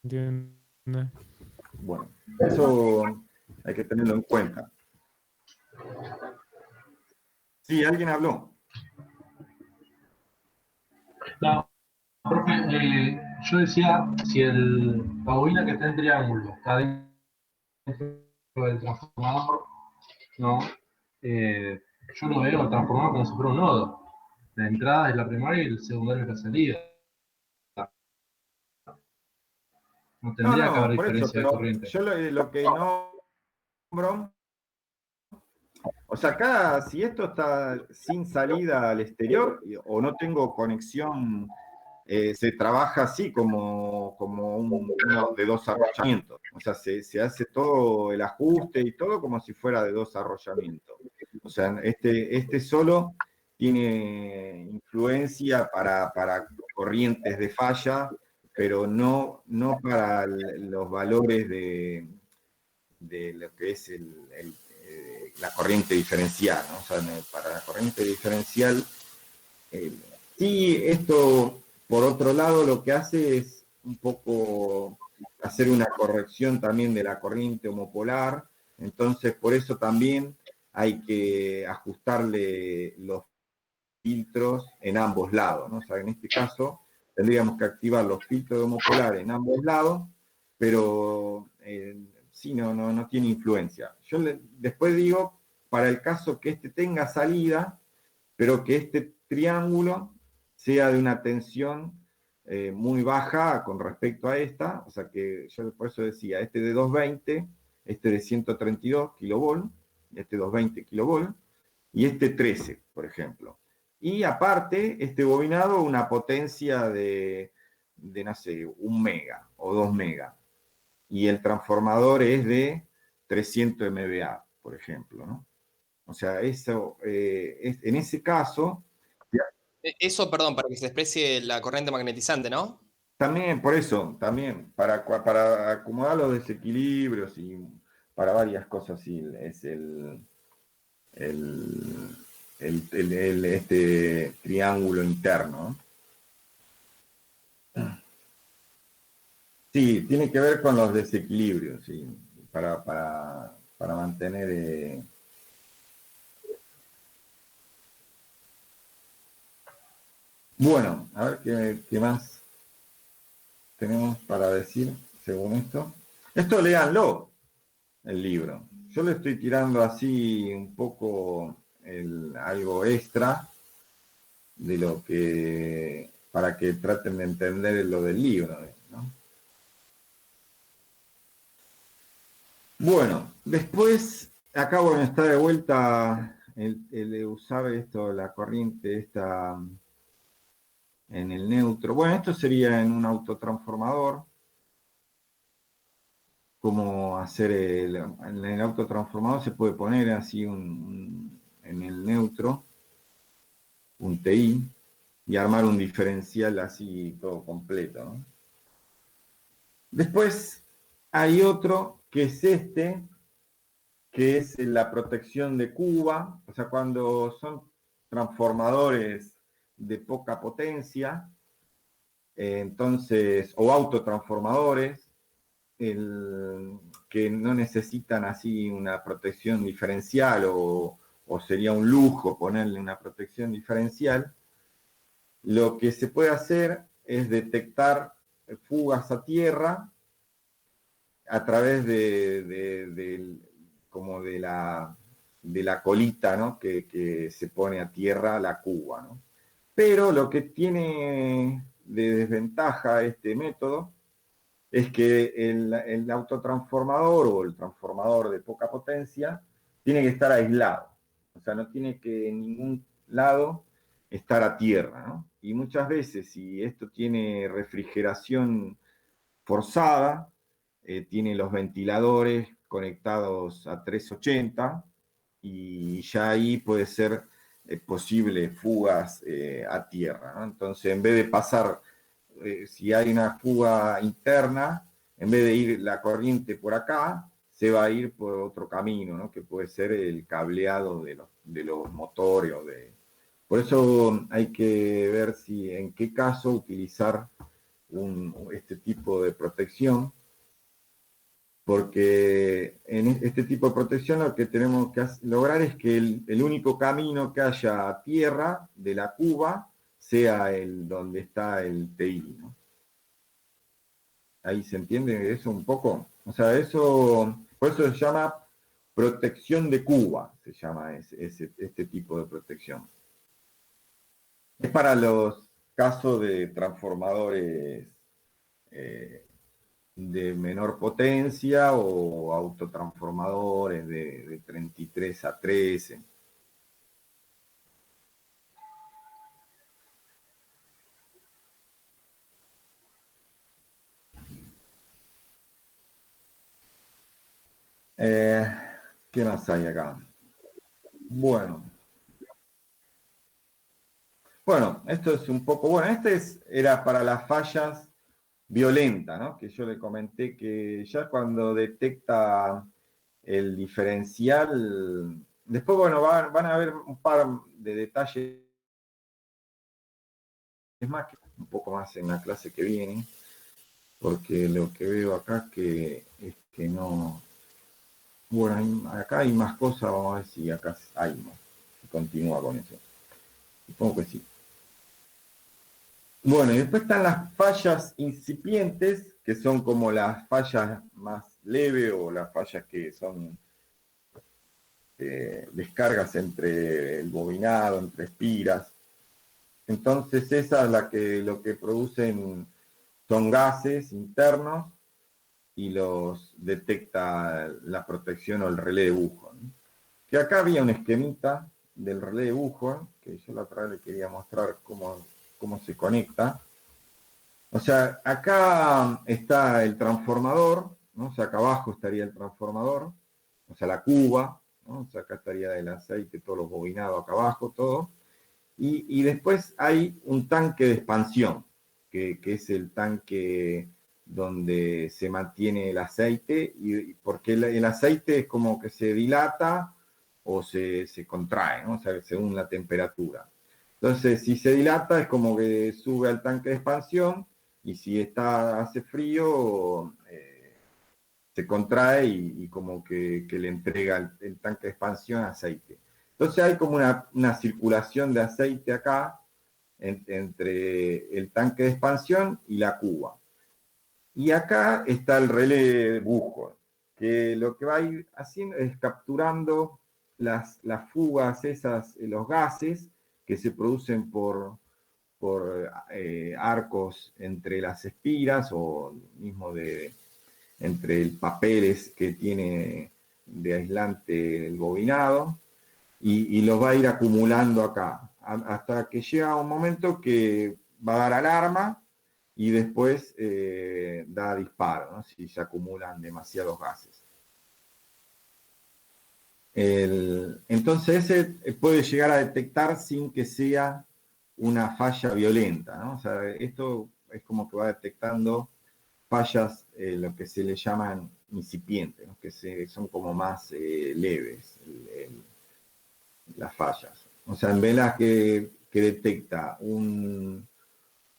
Entiendo. Bueno, eso hay que tenerlo en cuenta. Sí, alguien habló. No, profe, yo decía, si la bobina que está en triángulo está dentro del transformador, no, yo lo veo el transformador como si fuera un nodo. La entrada es la primaria y el secundario es la salida. No tendría que haber Por eso, diferencia de pero corriente. yo lo que nombro, o sea, acá, si esto está sin salida al exterior o no tengo conexión, se trabaja así como uno de 2 arrollamientos. O sea, se hace todo el ajuste y todo como si fuera de 2 arrollamientos. O sea, este solo tiene influencia para corrientes de falla, pero no para los valores de lo que es la corriente diferencial, ¿no? O sea, para la corriente diferencial, sí, esto, por otro lado, lo que hace es un poco hacer una corrección también de la corriente homopolar, entonces por eso también hay que ajustarle los filtros en ambos lados, ¿no? O sea, en este caso tendríamos que activar los filtros homopolares en ambos lados, pero sí, no tiene influencia. Yo después digo, para el caso que este tenga salida, pero que este triángulo sea de una tensión muy baja con respecto a esta, o sea que yo por eso decía, este de 220, este de 132 kilovolt, este 220 kilovolt, y este 13, por ejemplo. Y aparte, este bobinado, una potencia de no sé, 1 mega o 2 mega. Y el transformador es de 300 MVA, por ejemplo, ¿no? O sea, eso, en ese caso... Eso, perdón, para que se desprecie la corriente magnetizante, ¿no? También, por eso, también, para acomodar los desequilibrios y para varias cosas, sí, es este triángulo interno. Sí, tiene que ver con los desequilibrios, sí, para mantener... Bueno, a ver qué más tenemos para decir según esto. Esto léanlo, el libro. Yo le estoy tirando así un poco algo extra de lo que, para que traten de entender lo del libro, ¿no? Bueno, después, acá bueno, está de vuelta el de usar esto, la corriente esta en el neutro. Bueno, esto sería en un autotransformador. Cómo hacer en el autotransformador se puede poner así en el neutro un TI y armar un diferencial así todo completo, ¿no? Después hay otro que es este, que es la protección de Cuba, o sea, cuando son transformadores de poca potencia, entonces, o autotransformadores, que no necesitan así una protección diferencial o sería un lujo ponerle una protección diferencial, lo que se puede hacer es detectar fugas a tierra a través como de la colita, ¿no? que se pone a tierra la cuba, ¿no? Pero lo que tiene de desventaja a este método es que el autotransformador o el transformador de poca potencia tiene que estar aislado. O sea, no tiene que en ningún lado estar a tierra, ¿no? Y muchas veces, si esto tiene refrigeración forzada, tiene los ventiladores conectados a 380 y ya ahí puede ser posible fugas a tierra, ¿no? Entonces, en vez de pasar, si hay una fuga interna, en vez de ir la corriente por acá, se va a ir por otro camino, ¿no? Que puede ser el cableado de los motores. Por eso hay que ver en qué caso utilizar este tipo de protección, porque en este tipo de protección lo que tenemos que lograr es que el único camino que haya a tierra de la cuba sea donde está el TI, ¿no? Ahí se entiende eso un poco. O sea, por eso se llama protección de cuba, se llama este tipo de protección. Es para los casos de transformadores de menor potencia o autotransformadores de 33 a 13. ¿Qué más hay acá? Bueno, esto es un poco, era para las fallas violentas, ¿no? Que yo le comenté que ya cuando detecta el diferencial, después, bueno, van a haber un par de detalles más, un poco más en la clase que viene, porque lo que veo acá es que no. Bueno, acá hay más cosas, vamos a ver si acá hay más. Si continúa con eso. Supongo que sí. Bueno, y después están las fallas incipientes, que son como las fallas más leves o las fallas que son descargas entre el bobinado, entre espiras. Entonces esa es lo que producen son gases internos y los detecta la protección o el relé de Buchholz, ¿no? Que acá había un esquemita del relé de Buchholz, que yo la otra vez le quería mostrar cómo se conecta. O sea, acá está el transformador, ¿no? O sea, acá abajo estaría el transformador, o sea, la cuba, ¿no? O sea, acá estaría el aceite, todos los bobinados acá abajo, todo. Y después hay un tanque de expansión, que es el tanque donde se mantiene el aceite, porque el aceite es como que se dilata o se contrae, ¿no? O sea, según la temperatura. Entonces, si se dilata es como que sube al tanque de expansión, y si hace frío, se contrae y como que le entrega el tanque de expansión aceite. Entonces hay como una circulación de aceite acá entre el tanque de expansión y la cuba. Y acá está el relé de Buchholz, que lo que va a ir haciendo es capturando las fugas los gases que se producen por arcos entre las espiras o mismo entre el papeles que tiene de aislante el bobinado, y los va a ir acumulando acá, hasta que llega un momento que va a dar alarma y después da disparo, ¿no? Si se acumulan demasiados gases. Entonces ese puede llegar a detectar sin que sea una falla violenta, ¿no? O sea, esto es como que va detectando fallas, lo que se le llaman incipientes, ¿no? Que son como más leves las fallas. O sea, en velas que detecta un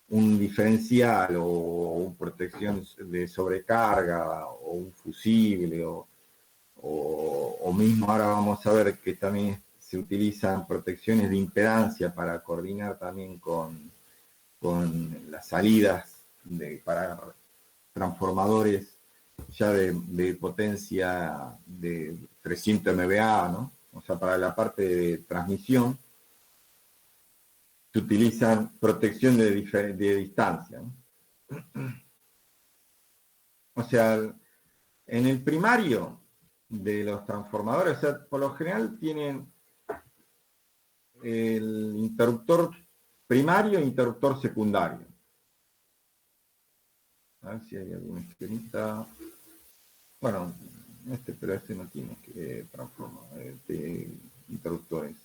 diferencial o una protección de sobrecarga o un fusible o mismo ahora vamos a ver que también se utilizan protecciones de impedancia para coordinar también con las salidas para transformadores ya de potencia de 300 MVA, ¿no? O sea, para la parte de transmisión. se utilizan protección de distancia, ¿no? O sea, en el primario de los transformadores, o sea, por lo general tienen el interruptor primario e interruptor secundario. A ver si hay alguna esquemita. Bueno, pero este no tiene que transformar interruptores.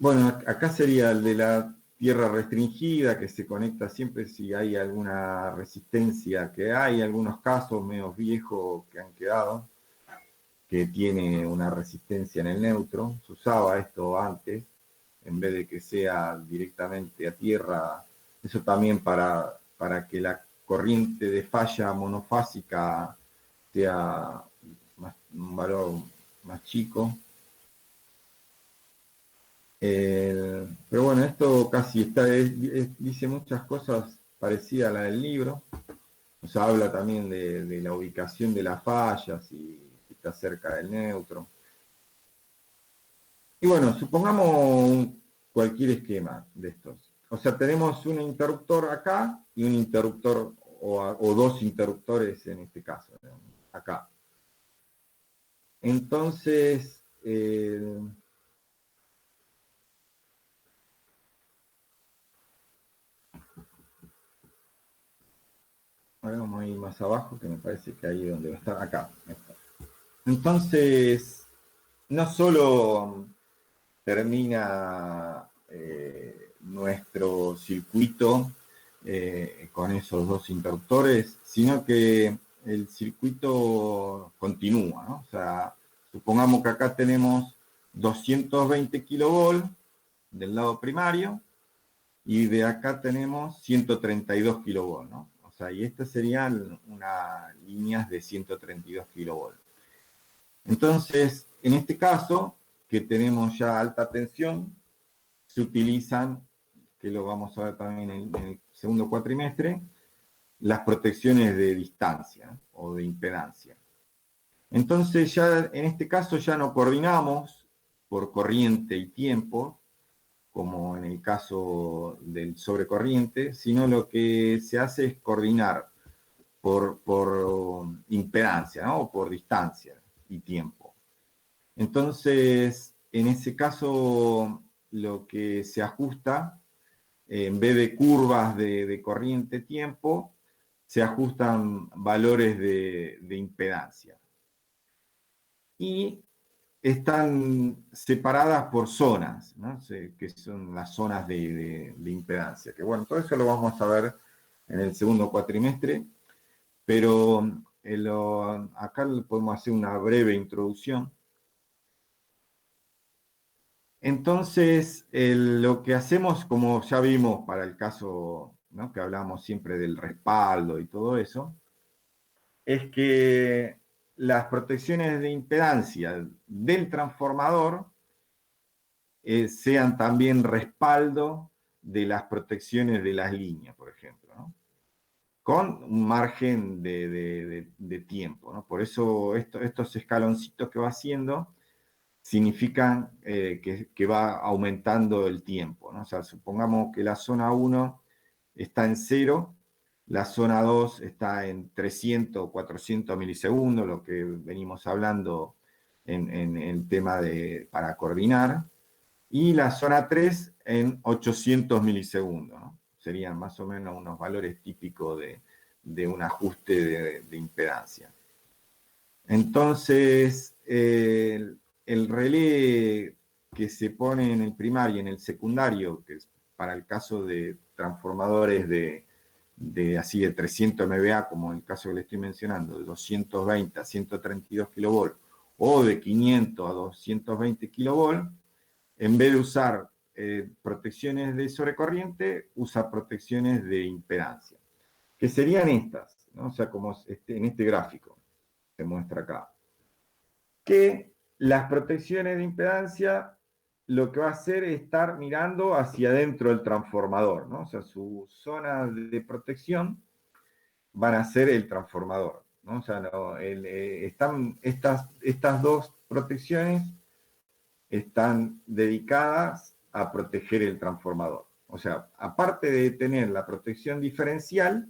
Bueno, acá sería el de la tierra restringida, que se conecta siempre si hay alguna resistencia, que hay algunos casos medio viejos que han quedado, que tiene una resistencia en el neutro. Se usaba esto antes, en vez de que sea directamente a tierra. Eso también para que la corriente de falla monofásica sea un valor más chico. Pero bueno, esto casi dice muchas cosas parecidas a la del libro. O sea, habla también de la ubicación de las fallas, si está cerca del neutro. Y bueno, supongamos cualquier esquema de estos. O sea, tenemos un interruptor acá y un interruptor o dos interruptores en este caso, acá. Entonces, ahora vamos a ir más abajo, que me parece que ahí es donde va a estar, acá. Entonces, no solo termina nuestro circuito con esos dos interruptores, sino que el circuito continúa, ¿no? O sea, supongamos que acá tenemos 220 kilovolts del lado primario y de acá tenemos 132 kilovolts, ¿no? O sea, y estas serían unas líneas de 132 kilovolts. Entonces, en este caso, que tenemos ya alta tensión, se utilizan, que lo vamos a ver también en el segundo cuatrimestre, las protecciones de distancia o de impedancia. Entonces, ya en este caso ya no coordinamos por corriente y tiempo, como en el caso del sobrecorriente, sino lo que se hace es coordinar por impedancia, ¿no? O por distancia y tiempo. Entonces, en ese caso, lo que se ajusta, en vez de curvas de corriente-tiempo, se ajustan valores de impedancia. Y están separadas por zonas, ¿no? Que son las zonas de impedancia. Que bueno, todo eso lo vamos a ver en el segundo cuatrimestre, pero acá podemos hacer una breve introducción. Entonces, lo que hacemos, como ya vimos para el caso, ¿no?, que hablamos siempre del respaldo y todo eso, es que las protecciones de impedancia del transformador sean también respaldo de las protecciones de las líneas, por ejemplo, ¿no? Con un margen de tiempo, ¿no? Por eso estos escaloncitos que va haciendo significan que va aumentando el tiempo, ¿no? O sea, supongamos que la zona 1 está en 0, la zona 2 está en 300 o 400 milisegundos, lo que venimos hablando en el tema para coordinar, y la zona 3 en 800 milisegundos, ¿no? Serían más o menos unos valores típicos de un ajuste de impedancia. Entonces, el relé que se pone en el primario y en el secundario, que es para el caso de transformadores de 300 MVA, como el caso que le estoy mencionando, de 220 a 132 kV, o de 500 a 220 kV, en vez de usar protecciones de sobrecorriente, usa protecciones de impedancia, que serían estas, ¿no? O sea, como en este gráfico se muestra acá, que las protecciones de impedancia lo que va a hacer es estar mirando hacia adentro del transformador, ¿no? O sea, su zona de protección van a ser el transformador, ¿no? O sea, están estas dos protecciones están dedicadas a proteger el transformador. O sea, aparte de tener la protección diferencial,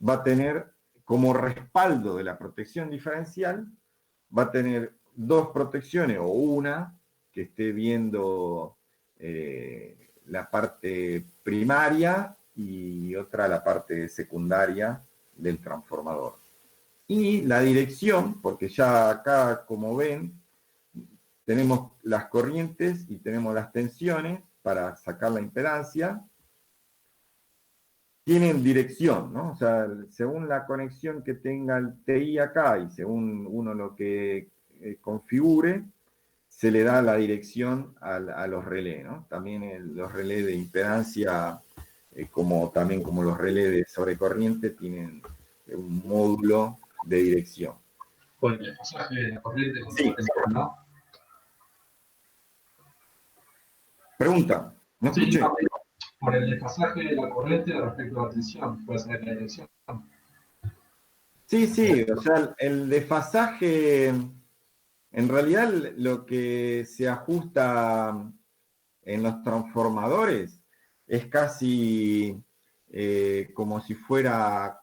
va a tener como respaldo de la protección diferencial, va a tener dos protecciones o una que esté viendo la parte primaria y otra la parte secundaria del transformador. Y la dirección, porque ya acá, como ven, tenemos las corrientes y tenemos las tensiones para sacar la impedancia. Tienen dirección, ¿no? O sea, según la conexión que tenga el TI acá y según uno lo que configure, se le da la dirección a los relés, ¿no? También los relés de impedancia, también como los relés de sobrecorriente, tienen un módulo de dirección. Con el pasaje de la corriente con Sí. la tensión, ¿no? Pregunta, ¿no Sí, escuché? por el desfasaje de la corriente respecto a la tensión, puede ser la dirección. Sí, sí, o sea, el desfasaje, en realidad lo que se ajusta en los transformadores es casi como si fuera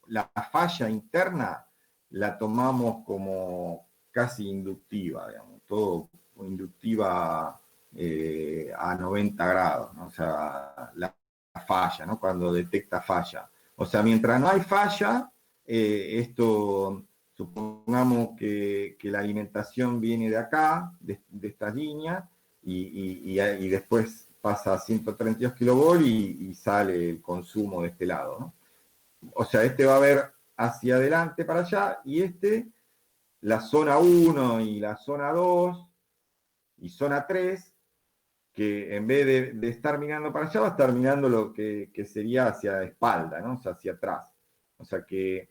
la falla interna, la tomamos como casi inductiva, digamos, todo inductiva a 90 grados, ¿no? O sea, la falla, ¿no? Cuando detecta falla. O sea, mientras no hay falla, esto, supongamos que la alimentación viene de acá, de estas líneas, y después pasa a 132 kilovolts y sale el consumo de este lado, ¿no? O sea, este va a ver hacia adelante para allá, y la zona 1 y la zona 2 y zona 3, que en vez de estar mirando para allá, va a estar mirando lo que sería hacia la espalda, ¿no? O sea, hacia atrás. O sea que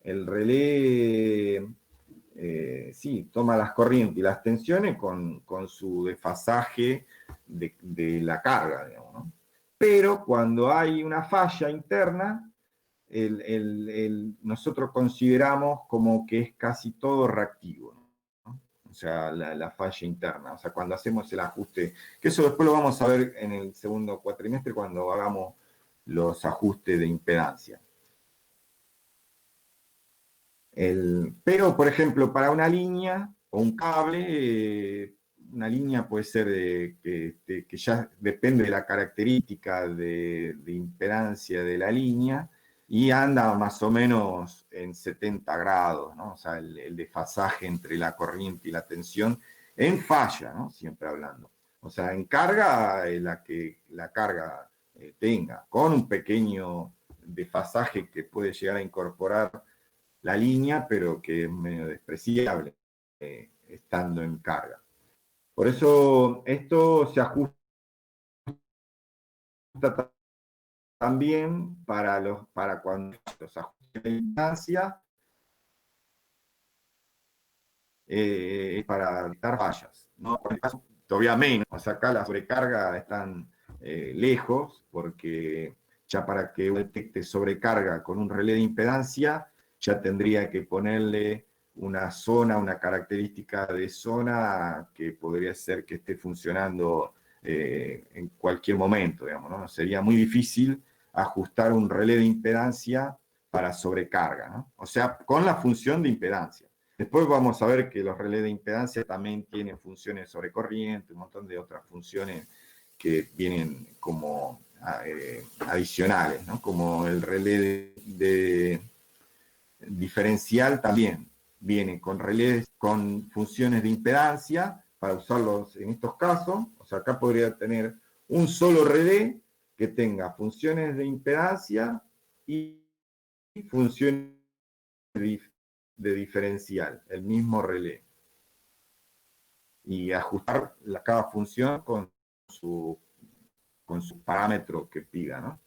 el relé, sí, toma las corrientes y las tensiones con su desfasaje de la carga, digamos, ¿no? Pero cuando hay una falla interna, nosotros consideramos como que es casi todo reactivo, ¿no? O sea, la falla interna. O sea, cuando hacemos el ajuste, que eso después lo vamos a ver en el segundo cuatrimestre cuando hagamos los ajustes de impedancia. Pero, por ejemplo, para una línea o un cable, una línea puede ser que ya depende de la característica de impedancia de la línea y anda más o menos en 70 grados, ¿no? O sea, el desfasaje entre la corriente y la tensión en falla, ¿no? Siempre hablando. O sea, en carga, la que la carga tenga, con un pequeño desfasaje que puede llegar a incorporar la línea, pero que es medio despreciable estando en carga. Por eso esto se ajusta también para cuando los ajustes de impedancia para evitar fallas, ¿no? Por el caso, todavía menos. O sea, acá las sobrecargas están lejos, porque ya para que uno detecte sobrecarga con un relé de impedancia, ya tendría que ponerle una zona, una característica de zona que podría ser que esté funcionando en cualquier momento, digamos, ¿no? Sería muy difícil ajustar un relé de impedancia para sobrecarga, ¿no? O sea, con la función de impedancia. Después vamos a ver que los relés de impedancia también tienen funciones sobre corriente, un montón de otras funciones que vienen como adicionales, ¿no? Como el relé de diferencial también viene con relés con funciones de impedancia para usarlos en estos casos. O sea, acá podría tener un solo relé que tenga funciones de impedancia y funciones de diferencial, el mismo relé. Y ajustar cada función con su parámetro que pida, ¿no?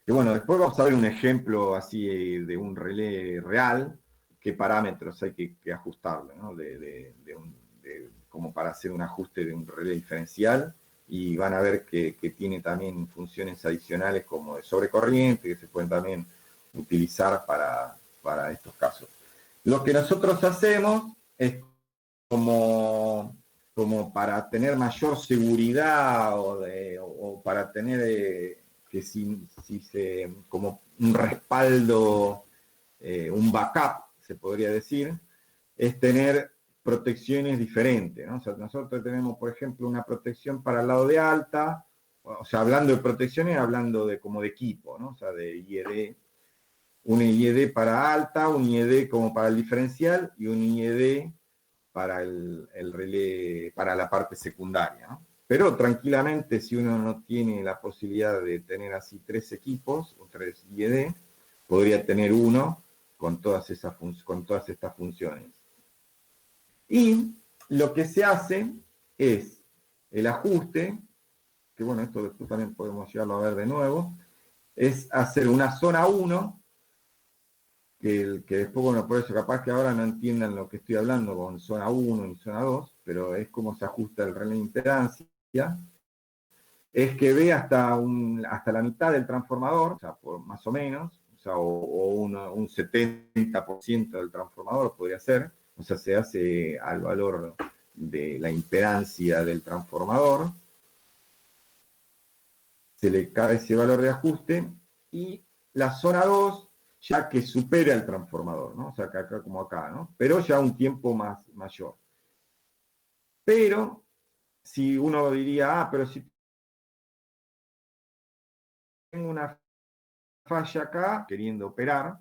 Y bueno, después vamos a ver un ejemplo así de un relé real, qué parámetros hay que ajustarle, ¿no? Como para hacer un ajuste de un relé diferencial, y van a ver que tiene también funciones adicionales como de sobrecorriente, que se pueden también utilizar para estos casos. Lo que nosotros hacemos es como como para tener mayor seguridad o para tener como un respaldo, un backup, se podría decir, es tener protecciones diferentes, ¿no? O sea, nosotros tenemos, por ejemplo, una protección para el lado de alta, o sea, hablando de protecciones, hablando de como de equipo, ¿no? O sea, de IED, un IED para alta, un IED como para el diferencial y un IED para el relé, para la parte secundaria, ¿no? Pero tranquilamente, si uno no tiene la posibilidad de tener así 3 equipos o 3 IED, podría tener uno con todas estas funciones. Y lo que se hace es el ajuste, que bueno, esto después también podemos llegarlo a ver de nuevo, es hacer una zona 1, que después, bueno, por eso capaz que ahora no entiendan lo que estoy hablando con zona 1 y zona 2, pero es como se ajusta el relé de impedancia, es que ve hasta la mitad del transformador, o sea, por más o menos, o sea, un 70% del transformador podría ser, o sea, se hace al valor de la impedancia del transformador, se le cae ese valor de ajuste, y la zona 2, ya que supera el transformador, ¿no? O sea, que acá como acá, ¿no? Pero ya un tiempo mayor. Pero, si uno diría, pero si tengo una falla acá, queriendo operar,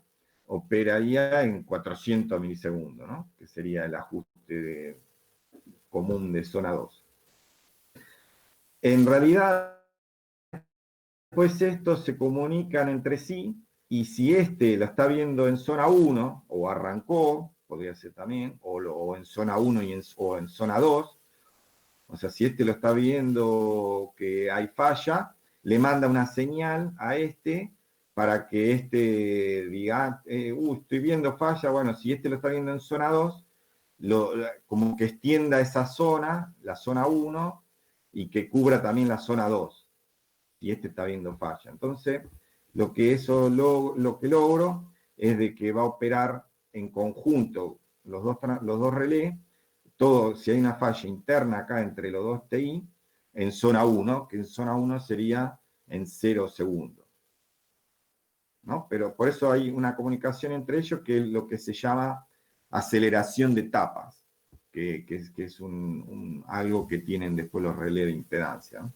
operaría en 400 milisegundos, ¿no? Que sería el ajuste común de zona 2. En realidad, pues estos se comunican entre sí, y si este lo está viendo en zona 1, o arrancó, podría ser también, o en zona 1 o en zona 2, o sea, si este lo está viendo que hay falla, le manda una señal a este para que este diga, estoy viendo falla. Bueno, si este lo está viendo en zona 2, como que extienda esa zona, la zona 1, y que cubra también la zona 2, si este está viendo falla. Entonces, lo que logro es de que va a operar en conjunto los dos relés, todo, si hay una falla interna acá entre los dos TI, en zona 1, que en zona 1 sería en 0 segundos, ¿no? Pero por eso hay una comunicación entre ellos, que es lo que se llama aceleración de etapas, que es algo que tienen después los relés de impedancia, ¿no?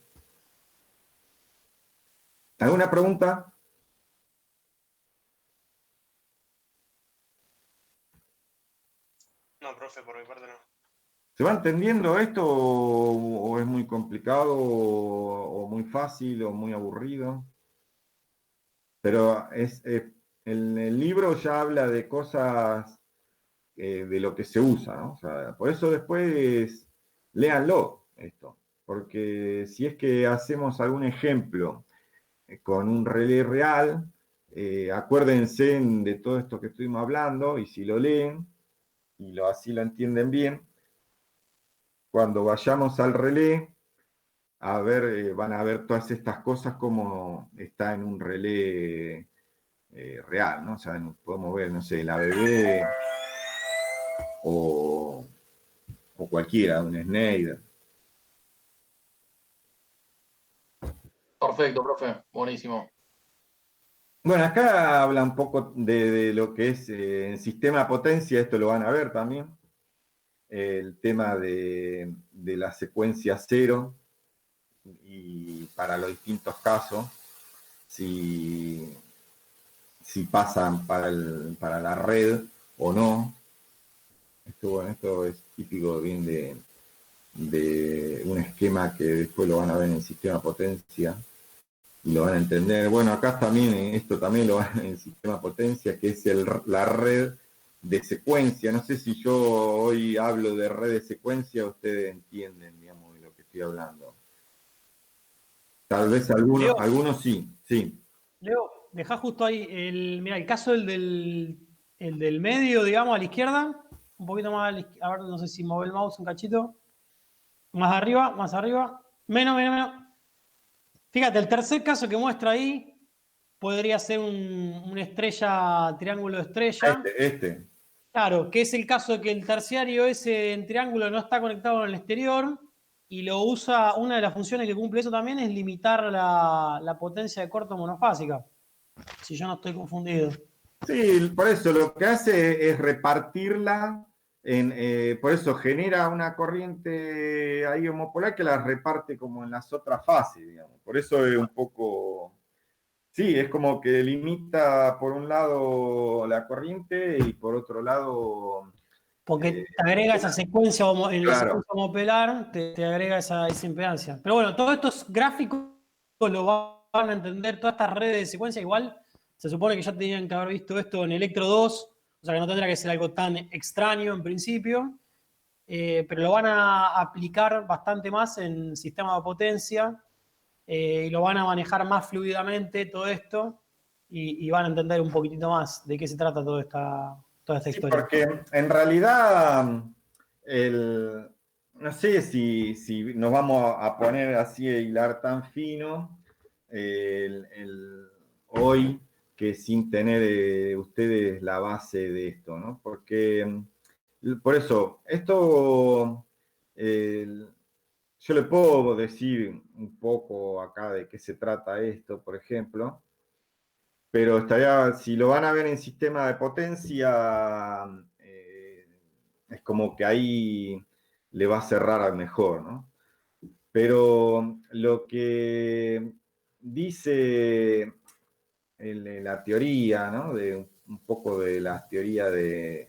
¿Alguna pregunta? No, profe, por mi parte no. ¿Se va entendiendo esto o es muy complicado o muy fácil o muy aburrido? Pero el libro ya habla de cosas de lo que se usa, ¿no? O sea, por eso después léanlo esto, porque si es que hacemos algún ejemplo con un relé real, acuérdense de todo esto que estuvimos hablando, y si lo leen y así lo entienden bien, cuando vayamos al relé, a ver, van a ver todas estas cosas como está en un relé real, ¿no? O sea, podemos ver, no sé, la ABB o cualquiera, un Schneider. Perfecto, profe. Buenísimo. Bueno, acá habla un poco de lo que es el sistema de potencia, esto lo van a ver también. El tema de la secuencia 0, y para los distintos casos, si pasan para la red o no. Esto es típico bien de un esquema que después lo van a ver en el sistema de potencia y lo van a entender. Bueno, acá también, esto también lo van a ver en el sistema de potencia, que es la red de secuencia. No sé si yo hoy hablo de red de secuencia, ustedes entienden, digamos, de lo que estoy hablando. Tal vez algunos sí. Leo, dejá justo ahí mira, el caso el del medio, digamos, a la izquierda, un poquito más a la izquierda, a ver, no sé si mueve el mouse un cachito, más arriba, menos. Fíjate, el tercer caso que muestra ahí podría ser una estrella, triángulo de estrella. Claro, que es el caso de que el terciario ese en triángulo no está conectado en el exterior y lo usa, una de las funciones que cumple eso también es limitar la potencia de corto monofásica, si yo no estoy confundido. Sí, por eso lo que hace es repartirla, por eso genera una corriente ahí homopolar que la reparte como en las otras fases, digamos. Por eso es un poco, sí, es como que limita por un lado la corriente y por otro lado... Porque te agrega esa secuencia, en la claro. secuencia homopelar, te agrega esa impedancia. Pero bueno, todos estos gráficos lo van a entender, todas estas redes de secuencia igual. Se supone que ya tenían que haber visto esto en Electro 2, o sea que no tendrá que ser algo tan extraño en principio, pero lo van a aplicar bastante más en sistema de potencia y lo van a manejar más fluidamente todo esto y van a entender un poquitito más de qué se trata toda esta historia. Porque en realidad, no sé si nos vamos a poner así a hilar tan fino hoy que sin tener ustedes la base de esto, ¿no? Porque, por eso, esto, yo le puedo decir un poco acá de qué se trata esto, por ejemplo, pero estaría, si lo van a ver en sistema de potencia, es como que ahí le va a cerrar mejor, ¿no? Pero lo que dice la teoría, ¿no? De un poco de la teoría de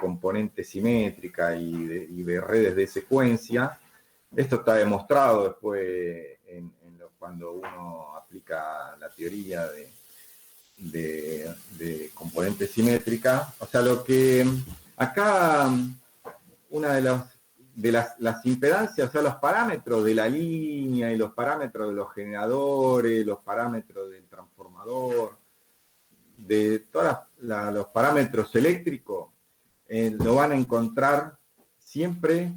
componente simétrica y de redes de secuencia, esto está demostrado después cuando uno aplica la teoría de componente simétrica. O sea, lo que acá una de las impedancias, o sea, los parámetros de la línea y los parámetros de los generadores, los parámetros del transformador, de todos los parámetros eléctricos, lo van a encontrar siempre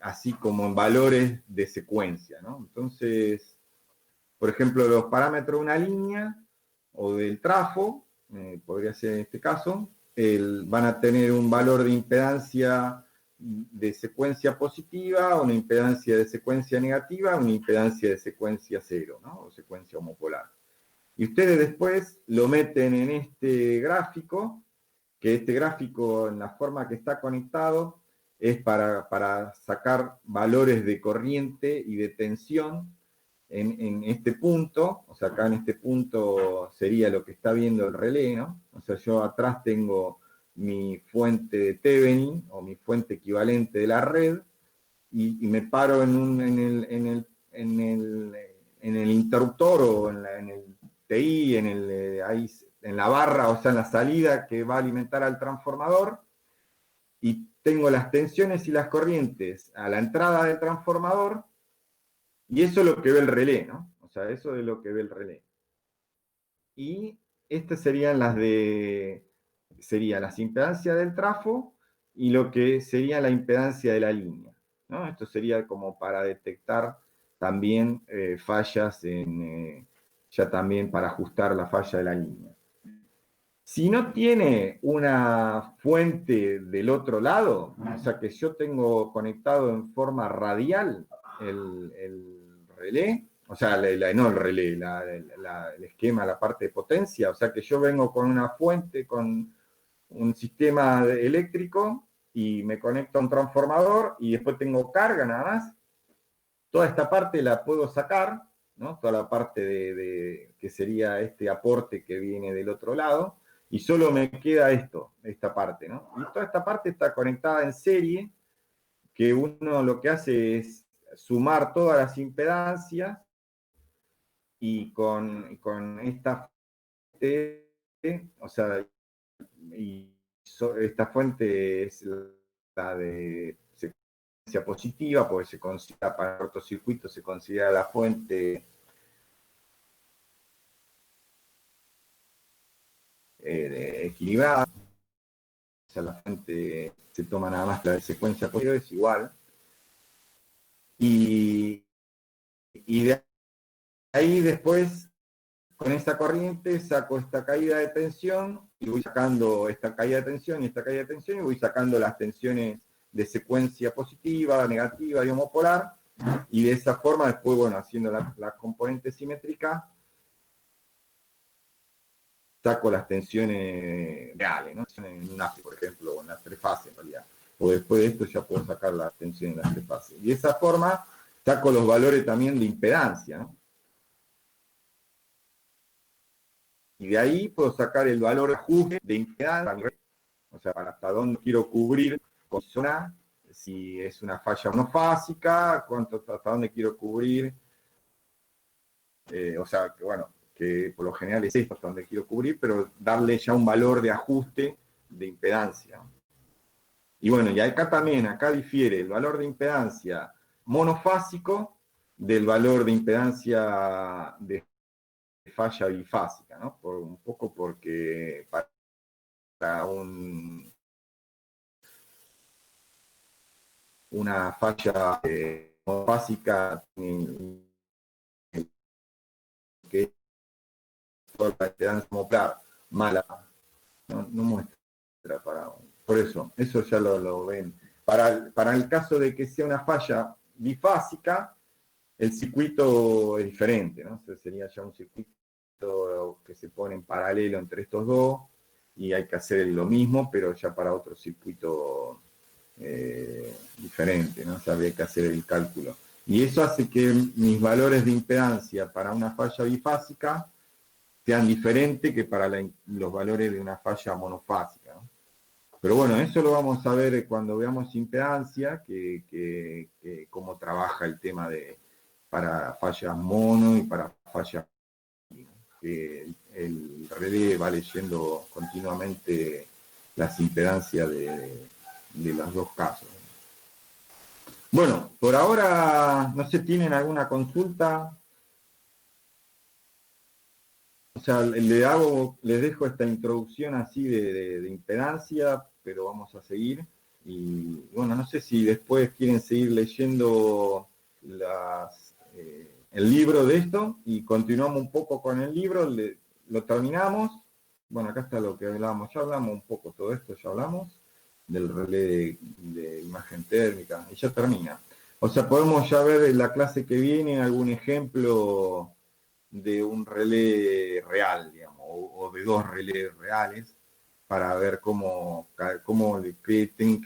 así como en valores de secuencia, ¿no? Entonces, por ejemplo, los parámetros de una línea o del trafo, podría ser en este caso, van a tener un valor de impedancia de secuencia positiva, una impedancia de secuencia negativa, una impedancia de secuencia cero, ¿no? O secuencia homopolar. Y ustedes después lo meten en este gráfico, que este gráfico en la forma que está conectado es para sacar valores de corriente y de tensión en este punto. O sea, acá en este punto sería lo que está viendo el relé, ¿no? O sea, yo atrás tengo mi fuente de Thevenin o mi fuente equivalente de la red y me paro en el interruptor o en el TI, en la barra, o sea, en la salida que va a alimentar al transformador, y tengo las tensiones y las corrientes a la entrada del transformador, y eso es lo que ve el relé, ¿no? O sea, eso es lo que ve el relé. Y estas serían las impedancias del trafo y lo que sería la impedancia de la línea, ¿no? Esto sería como para detectar también fallas ya también para ajustar la falla de la línea. Si no tiene una fuente del otro lado, o sea que yo tengo conectado en forma radial el relé, o sea, no el relé, el esquema, la parte de potencia, o sea que yo vengo con una fuente, con un sistema eléctrico y me conecto a un transformador y después tengo carga nada más, toda esta parte la puedo sacar, ¿no? Toda la parte que sería este aporte que viene del otro lado, y solo me queda esta parte, ¿no? Y toda esta parte está conectada en serie, que uno lo que hace es sumar todas las impedancias y con esta fuente, o sea, esta fuente es la de secuencia positiva, porque se considera para cortocircuito, se considera la fuente equilibrada, o sea, la fuente se toma nada más la de secuencia positiva, es igual, y de ahí después con esta corriente saco esta caída de tensión y voy sacando esta caída de tensión y esta caída de tensión y voy sacando las tensiones de secuencia positiva, negativa y homopolar, y de esa forma después, bueno, haciendo la componente simétrica, saco las tensiones reales, ¿no? En un AFI, por ejemplo, o en las tres fases en realidad. O después de esto ya puedo sacar las tensiones en las tres fases. Y de esa forma saco los valores también de impedancia, ¿no? Y de ahí puedo sacar el valor de ajuste de impedancia, o sea, para hasta dónde quiero cubrir con zona, si es una falla monofásica, hasta dónde quiero cubrir, o sea, que bueno, que por lo general es esto hasta donde quiero cubrir, pero darle ya un valor de ajuste de impedancia. Y bueno, y acá también, acá difiere el valor de impedancia monofásico del valor de impedancia de falla bifásica, ¿no? Un poco porque para una falla monofásica que es toda la impedancia homopolar mala, no muestra por eso ya lo ven. Para el caso de que sea una falla bifásica, el circuito es diferente, ¿no? Sería ya un circuito que se pone en paralelo entre estos dos y hay que hacer lo mismo, pero ya para otro circuito diferente, ¿no? O sea, habría que hacer el cálculo. Y eso hace que mis valores de impedancia para una falla bifásica sean diferentes que para los valores de una falla monofásica, ¿no? Pero bueno, eso lo vamos a ver cuando veamos impedancia, que cómo trabaja el tema para fallas mono y para fallas, que el relé va leyendo continuamente las impedancias de los dos casos. Bueno, por ahora, no sé, ¿tienen alguna consulta? O sea, les dejo esta introducción así de impedancia, pero vamos a seguir. Y bueno, no sé si después quieren seguir leyendo el libro de esto y continuamos un poco con el libro, lo terminamos. Bueno, acá está lo que hablábamos, ya hablamos un poco todo esto, ya hablamos del relé de imagen térmica y ya termina. O sea, podemos ya ver en la clase que viene algún ejemplo de un relé real, digamos, o de dos relés reales, para ver qué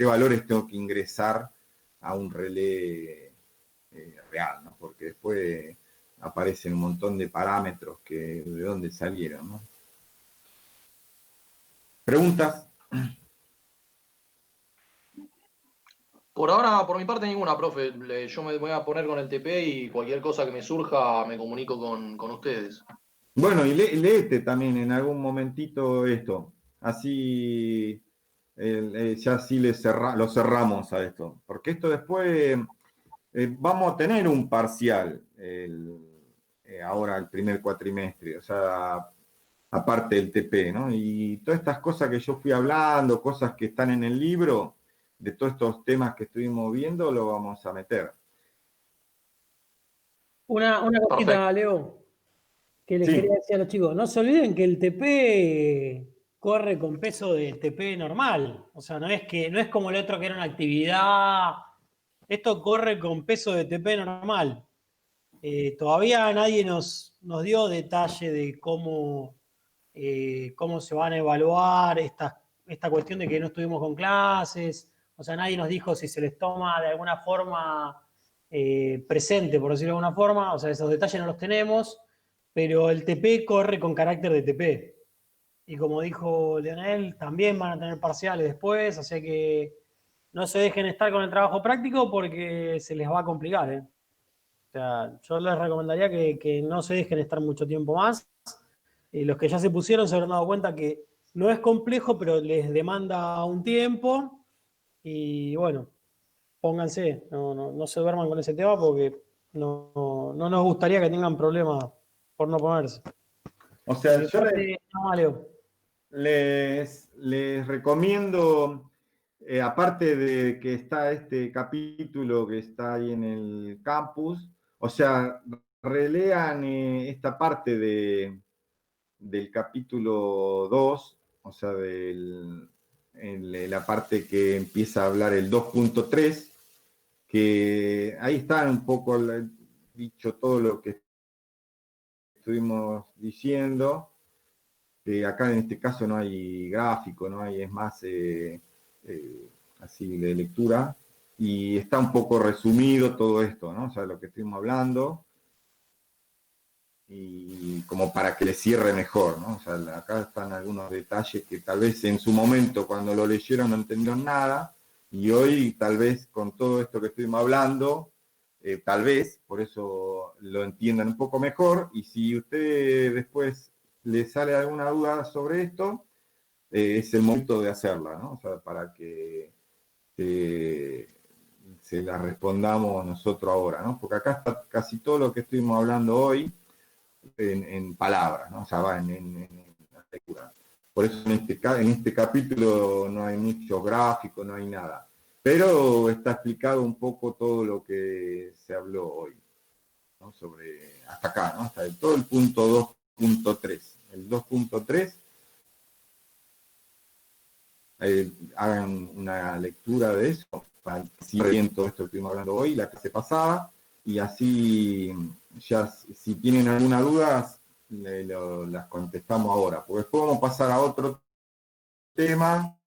valores tengo que ingresar a un relé real, ¿no? Porque después aparecen un montón de parámetros que de dónde salieron, ¿no? ¿Preguntas? Por ahora, por mi parte, ninguna, profe. Yo me voy a poner con el TP y cualquier cosa que me surja me comunico con ustedes. Bueno, y léete también en algún momentito esto. Así ya sí lo cerramos a esto. Porque esto después vamos a tener un parcial ahora el primer cuatrimestre. O sea, aparte del TP, ¿no? Y todas estas cosas que yo fui hablando, cosas que están en el libro, de todos estos temas que estuvimos viendo, lo vamos a meter. Una cosita, Leo, que les quería decir a los chicos. No se olviden que el TP corre con peso de TP normal. O sea, no es como el otro que era una actividad. Esto corre con peso de TP normal. Todavía nadie nos dio detalle de cómo se van a evaluar esta cuestión de que no estuvimos con clases. O sea, nadie nos dijo si se les toma de alguna forma presente, por decirlo de alguna forma. O sea, esos detalles no los tenemos, pero el TP corre con carácter de TP. Y como dijo Leonel, también van a tener parciales después, o sea que no se dejen estar con el trabajo práctico porque se les va a complicar, ¿eh? O sea, yo les recomendaría que no se dejen estar mucho tiempo más. Los que ya se pusieron se habrán dado cuenta que no es complejo, pero les demanda un tiempo. Y bueno, pónganse, no se duerman con ese tema porque no nos gustaría que tengan problemas por no ponerse. O sea, yo les recomiendo, aparte de que está este capítulo que está ahí en el campus, o sea, relean esta parte de del capítulo 2, o sea, en la parte que empieza a hablar el 2.3, que ahí está un poco dicho todo lo que estuvimos diciendo. Acá en este caso no hay gráfico, no hay, es más así de lectura, y está un poco resumido todo esto, ¿no? O sea, lo que estuvimos hablando, y como para que le cierre mejor, ¿no? O sea, acá están algunos detalles que tal vez en su momento cuando lo leyeron no entendieron nada, y hoy tal vez con todo esto que estuvimos hablando, tal vez por eso lo entiendan un poco mejor, y si usted después le sale alguna duda sobre esto, es el momento de hacerla, ¿no? O sea, para que se la respondamos nosotros ahora, ¿no? Porque acá está casi todo lo que estuvimos hablando hoy en palabras, ¿no? O sea, va en la lectura. Por eso en este capítulo no hay mucho gráfico, no hay nada. Pero está explicado un poco todo lo que se habló hoy, ¿no? Sobre, hasta acá, ¿no? Hasta todo el punto 2.3. El 2.3, hagan una lectura de eso, para que sigan bien todo esto que estuvimos hablando hoy, la que se pasaba, y así ya si tienen alguna duda, las contestamos ahora, porque después vamos a pasar a otro tema,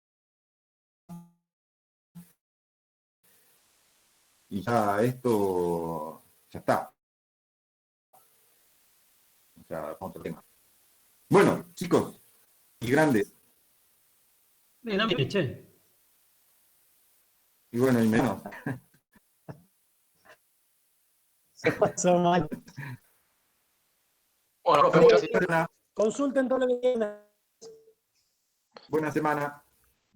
y ya esto ya está. O sea, otro tema. Bueno, chicos y grandes. Bien, a mí, che. Y bueno, y menos. Se pasó mal. Bueno, profe, muchas gracias. Consulten todo lo que quieran. Buena semana.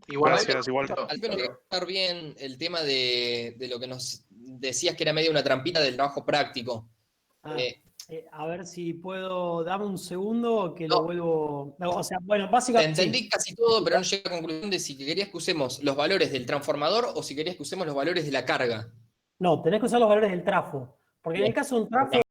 Igualmente, Al menos estar bien el tema de lo que nos decías que era medio una trampita del trabajo práctico. A ver si puedo, dame un segundo que lo vuelvo. No, o sea, bueno, básicamente. Entendí casi todo, pero no llegué a la conclusión de si querías que usemos los valores del transformador o si querías que usemos los valores de la carga. No, tenés que usar los valores del trafo. Porque en el caso de un trafo,